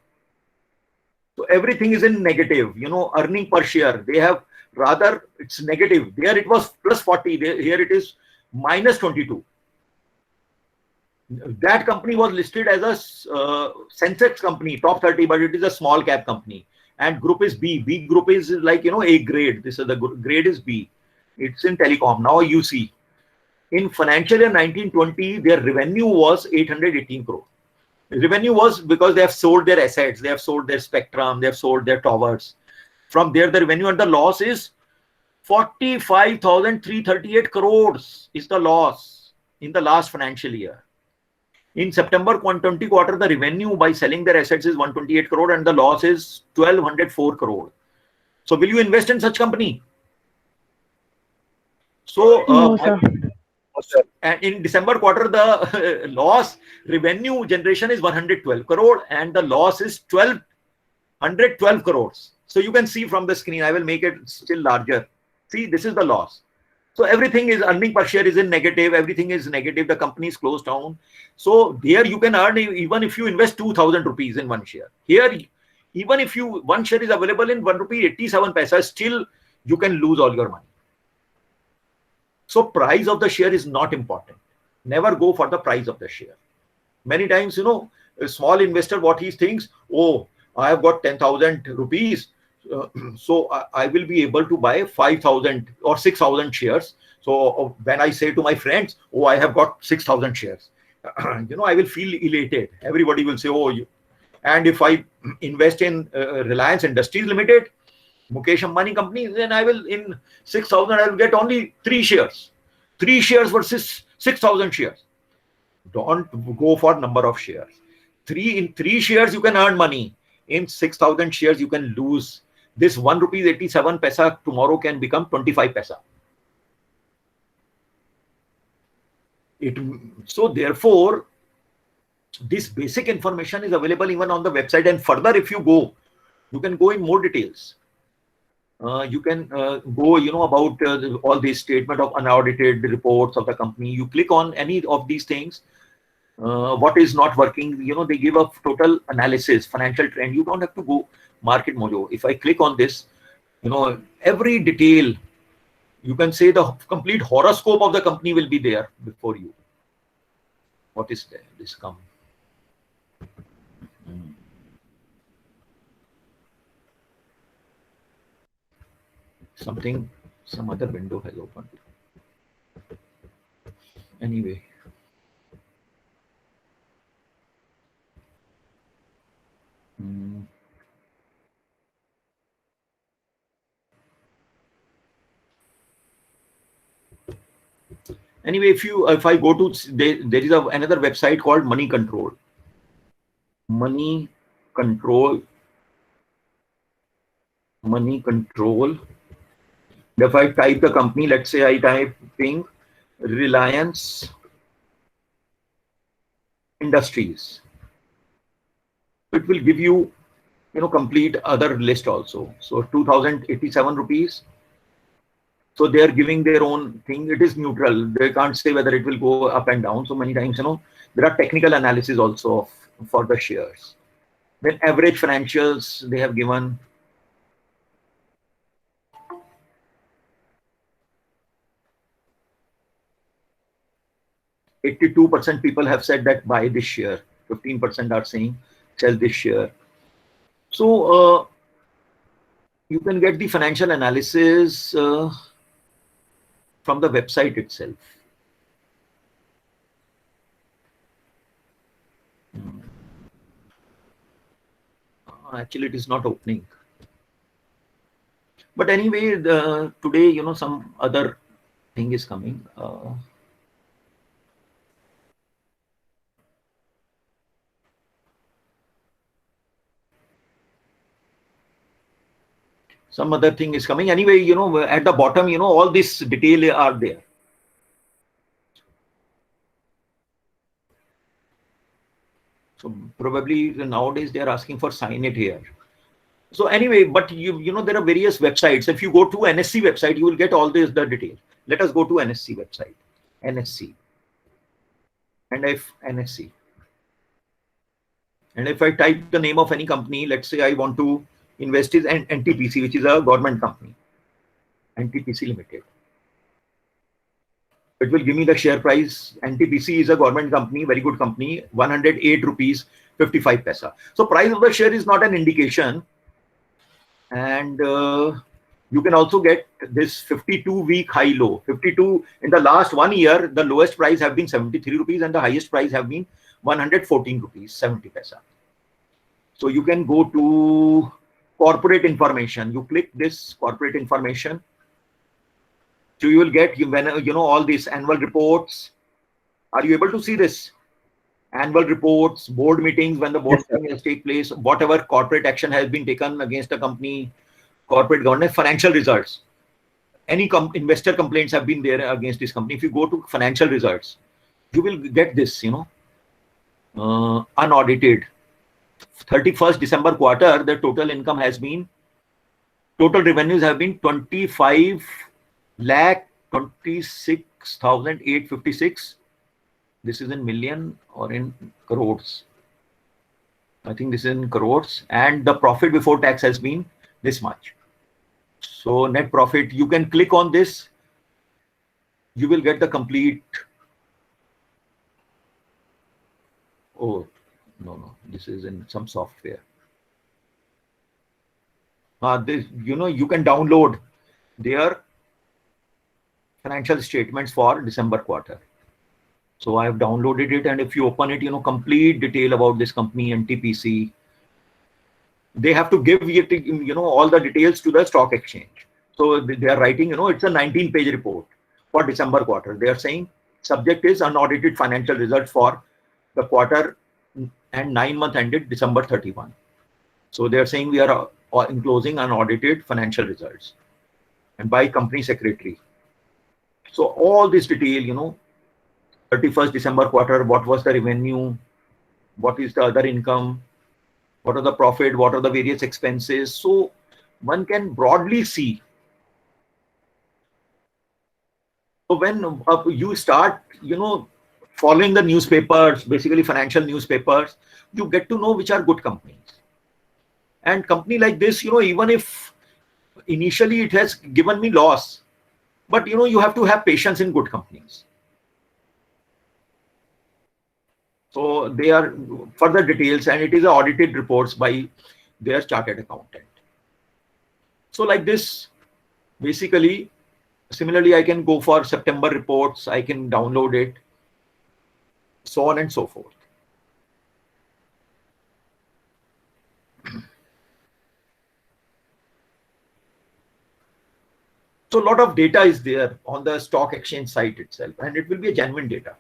So everything is in negative. Earning per share, they have rather, it's negative. There it was plus 40. Here it is minus 22. That company was listed as a Sensex company, top 30, but it is a small cap company. And group is B. B group is like, A grade. This is the grade is B. It's in telecom. Now you see, in financial year 1920, their revenue was 818 crore. Revenue was because they have sold their assets, they have sold their spectrum, they have sold their towers. From there, the revenue and the loss is 45,338 crores is the loss in the last financial year. In September 2020 quarter, the revenue by selling their assets is 128 crore and the loss is 1,204 crore. So will you invest in such company? So, No, sir. and in December quarter, the loss revenue generation is 112 crore and the loss is 1,212 crores. So you can see from the screen, I will make it still larger. See, this is the loss. So everything is, earning per share is in negative. Everything is negative. The company is closed down. So there you can earn, even if you invest 2,000 rupees in one share. Here, even if one share is available in 1 rupee 87 paisa, still you can lose all your money. So price of the share is not important. Never go for the price of the share. Many times, a small investor, what he thinks, oh, I have got 10,000 rupees. So I will be able to buy 5,000 or 6,000 shares. So when I say to my friends, oh, I have got 6,000 shares, I will feel elated. Everybody will say, oh, and if I invest in Reliance Industries Limited, Mukesh Ambani company, then I will, in 6,000, I will get only 3 shares. 3 shares versus 6,000 shares. Don't go for number of shares. In 3 shares, you can earn money. In 6,000 shares, you can lose. This 1 rupees 87 paisa tomorrow can become 25 paisa. So therefore, this basic information is available even on the website. And further, if you go, you can go in more details. You can go, about all these statement of unaudited reports of the company. You click on any of these things. What is not working, they give a total analysis, financial trend. You don't have to go Market Mojo. If I click on this, every detail, you can say the complete horoscope of the company will be there before you. What is there? This come. Some other window has opened. Anyway. Anyway, if I go to, there is another website called Money Control. Money Control. If I type the company, let's say I typing Reliance Industries, it will give you, complete other list also. So 2,087 rupees. So they are giving their own thing. It is neutral. They can't say whether it will go up and down. So many times, there are technical analysis also for the shares. Then average financials they have given. %82 people have said that buy this share. 15% are saying sell this share. So you can get the financial analysis from the website itself. Actually, it is not opening. But anyway, today, some other thing is coming. Some other thing is coming. Anyway, at the bottom, all this detail are there. So probably nowadays they are asking for sign it here. So anyway, but there are various websites. If you go to NSE website, you will get all the detail. Let us go to NSE website. NSE. And if NSE. And if I type the name of any company, let's say I want to invest in NTPC, which is a government company. NTPC Limited. It will give me the share price. NTPC is a government company, very good company, 108 rupees 55 paisa. So price of the share is not an indication. And you can also get this 52-week high low. 52 in the last 1 year, the lowest price have been 73 rupees and the highest price have been 114 rupees 70 paisa. So you can go to corporate information. You click this corporate information. So you will get, all these annual reports. Are you able to see this? Annual reports, board meetings, when the board meetings take place, whatever corporate action has been taken against the company, corporate governance, financial results. Any investor complaints have been there against this company. If you go to financial results, you will get this, unaudited. 31st December quarter, the total income has been, total revenues have been 25,26,856. This is in million or in crores. I think this is in crores. And the profit before tax has been this much. So net profit, you can click on this. You will get the complete. Oh, no. This is in some software. This, you can download their financial statements for December quarter. So I have downloaded it, and if you open it, complete detail about this company, NTPC. they have to give it, all the details to the stock exchange. So they are writing, it's a 19-page report for December quarter. They are saying subject is unaudited financial results for the quarter and 9 month ended December 31. So they are saying we are enclosing unaudited financial results and by company secretary. So all this detail, 31st December quarter, what was the revenue, what is the other income, what are the profit, what are the various expenses. So one can broadly see. So when you start, following the newspapers, basically financial newspapers, you get to know which are good companies. And company like this, even if initially it has given me loss, but you have to have patience in good companies. So they are further details, and it is audited reports by their chartered accountant. So like this, basically, similarly, I can go for September reports, I can download it, so on and so forth. So a lot of data is there on the stock exchange site itself, and it will be a genuine data.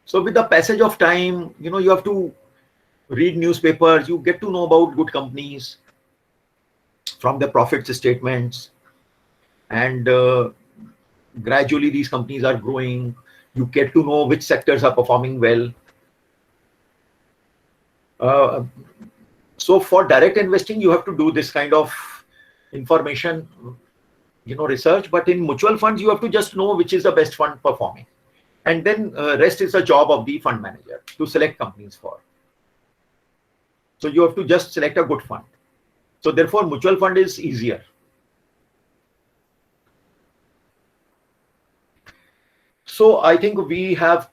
So with the passage of time, you have to read newspapers, you get to know about good companies from the profit statements, and gradually these companies are growing. You get to know which sectors are performing well. So for direct investing, you have to do this kind of information, research. But in mutual funds, you have to just know which is the best fund performing. And then rest is the job of the fund manager to select companies for. So you have to just select a good fund. So therefore, mutual fund is easier. So I think we have,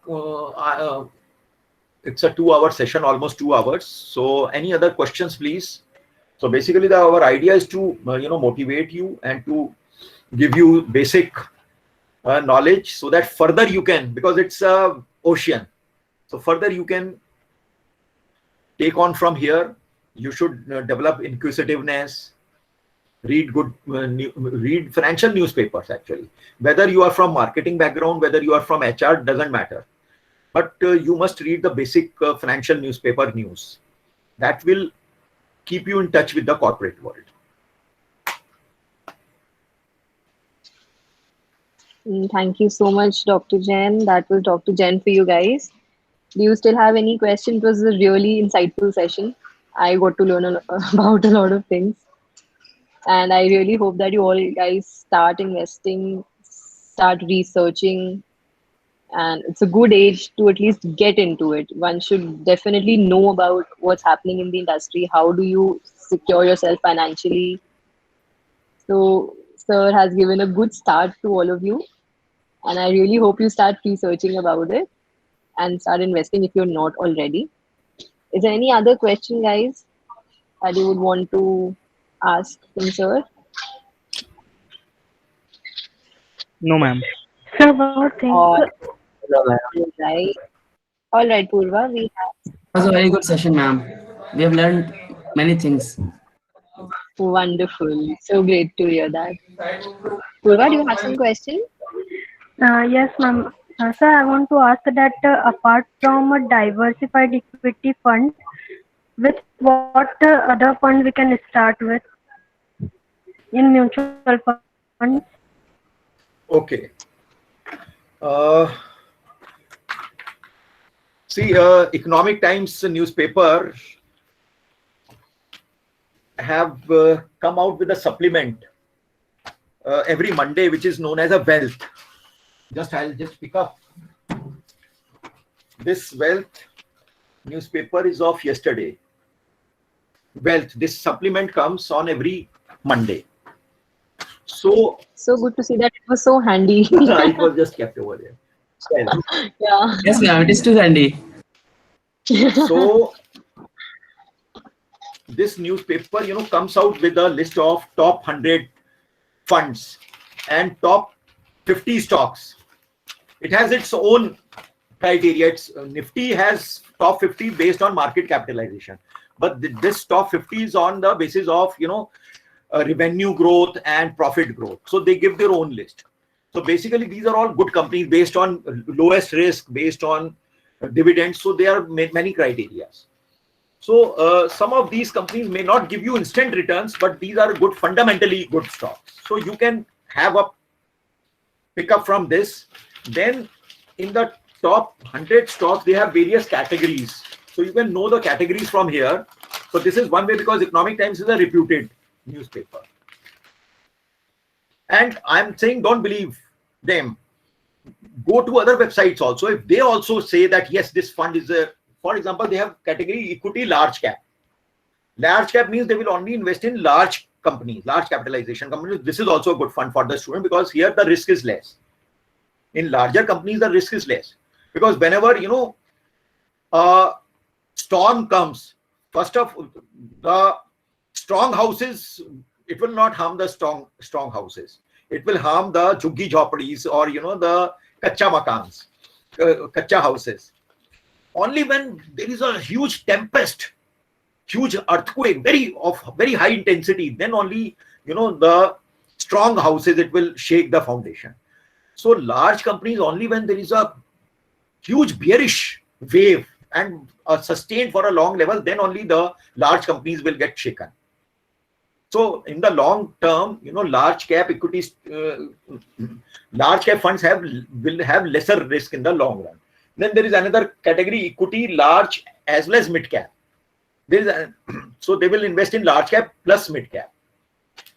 it's a 2-hour session, almost 2 hours. So any other questions, please? So basically our idea is to, motivate you and to give you basic knowledge so that further you can, because it's a ocean. So further you can take on from here. You should develop inquisitiveness, read good, read financial newspapers actually. Whether you are from marketing background, whether you are from HR, doesn't matter. But you must read the basic financial newspaper news. That will keep you in touch with the corporate world. Thank you so much, Dr. Jain. That was Dr. Jain for you guys. Do you still have any questions? It was a really insightful session. I got to learn about a lot of things. And I really hope that you all guys start investing, start researching. And it's a good age to at least get into it. One should definitely know about what's happening in the industry. How do you secure yourself financially? So, sir has given a good start to all of you. And I really hope you start researching about it and start investing if you're not already. Is there any other question, guys, that you would want to ask him, sir? No, ma'am. Sir, what things? Right. All right, Purva, we have. It was a very good session, ma'am. We have learned many things. Wonderful. So great to hear that. Purva, do you have some questions? Yes, ma'am. Sir, I want to ask that apart from a diversified equity fund, with what other fund we can start with in mutual funds? Okay. See, Economic Times newspaper have come out with a supplement every Monday, which is known as a Wealth. I'll just pick up. This Wealth newspaper is of yesterday. Wealth, this supplement comes on every Monday. So good to see that it was so handy. it was just kept over there. Well, Yeah. Yes, ma'am. It is too handy. so this newspaper, comes out with a list of top 100 funds and top 50 stocks. It has its own criteria. Nifty has top 50 based on market capitalization, but this top 50 is on the basis of revenue growth and profit growth. So they give their own list. So basically, these are all good companies based on lowest risk, based on dividends. So there are many criteria. So some of these companies may not give you instant returns, but these are good, fundamentally good stocks. So you can have a pickup from this. Then in the top 100 stocks, they have various categories. So you can know the categories from here. So this is one way, because Economic Times is a reputed newspaper. And I'm saying don't believe them. Go to other websites also. If they also say that, yes, this fund is a, for example, they have category equity large cap. Large cap means they will only invest in large companies, large capitalization companies. This is also a good fund for the student, because here the risk is less. In larger companies, the risk is less, because whenever storm comes, first of the strong houses, it will not harm the strong houses. It will harm the jhuggi jhopadis or the kacha makans, kacha houses. Only when there is a huge tempest, huge earthquake, of very high intensity, then only the strong houses, it will shake the foundation. So large companies, only when there is a huge bearish wave and sustained for a long level, then only the large companies will get shaken. So in the long term, large cap equities, large cap funds will have lesser risk in the long run. Then there is another category, equity large as well as mid cap. So they will invest in large cap plus mid cap.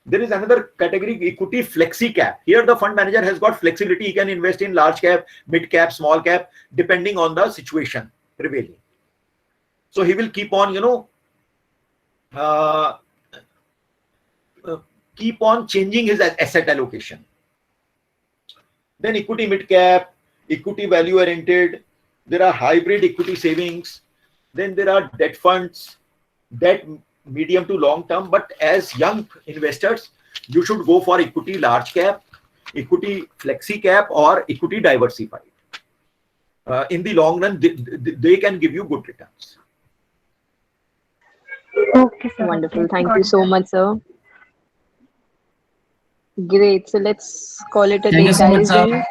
There is another category, equity flexi cap. Here the fund manager has got flexibility. He can invest in large cap, mid cap, small cap, depending on the situation prevailing. So he will keep on, keep on changing his asset allocation. Then equity mid cap, equity value oriented. There are hybrid equity savings. Then there are debt funds, debt medium to long term. But as young investors, you should go for equity large cap, equity flexi cap, or equity diversified. In the long run, they can give you good returns. Okay, sir. Wonderful. Thank you so much, sir. Great. So let's call it a Thank day, you so much, guys. sir.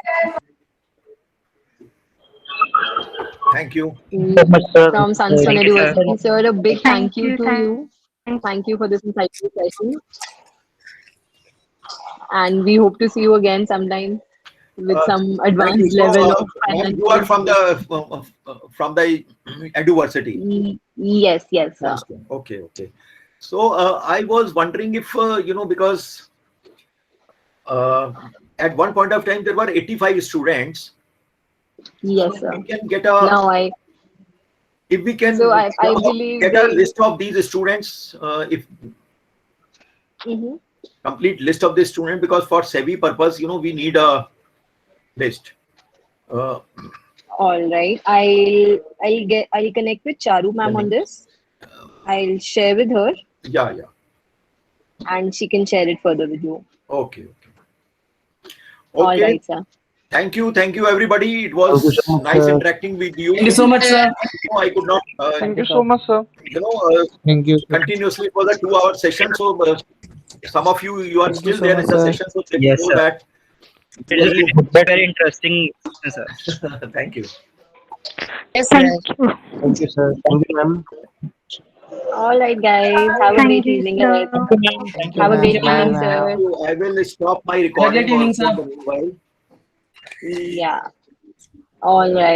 Thank you. From Sunstone Thank you, sir. University, sir, a big thank you to thank you. Thank you for this insightful session. And we hope to see you again sometime with some Thank you. advanced So, level of ma'am, you are from the Eduversity. Yes, sir. Okay. So I was wondering if because at one point of time there were 85 students. Yes, sir. We can get if we can I believe get a list of these students, if complete list of the students, because for SEBI purpose, we need a list. All right. I'll connect with Charu ma'am on this. I'll share with her. Yeah. And she can share it further with you. Okay. All right, sir. Thank you, everybody. It was nice interacting with you. Thank you so much, sir. I could not. Thank you so much, sir. Thank you. Continuously for the 2-hour session. So some of you are still there in the session. So Yes, know sir. that. It is very interesting, sir. Thank you. Thank you. Thank you, sir. Thank you, ma'am. All right, guys. Have a Thank great you, evening sir. ahead. Have a great evening, sir. I will stop my recording Great evening, also sir. for a while. Yeah. All right.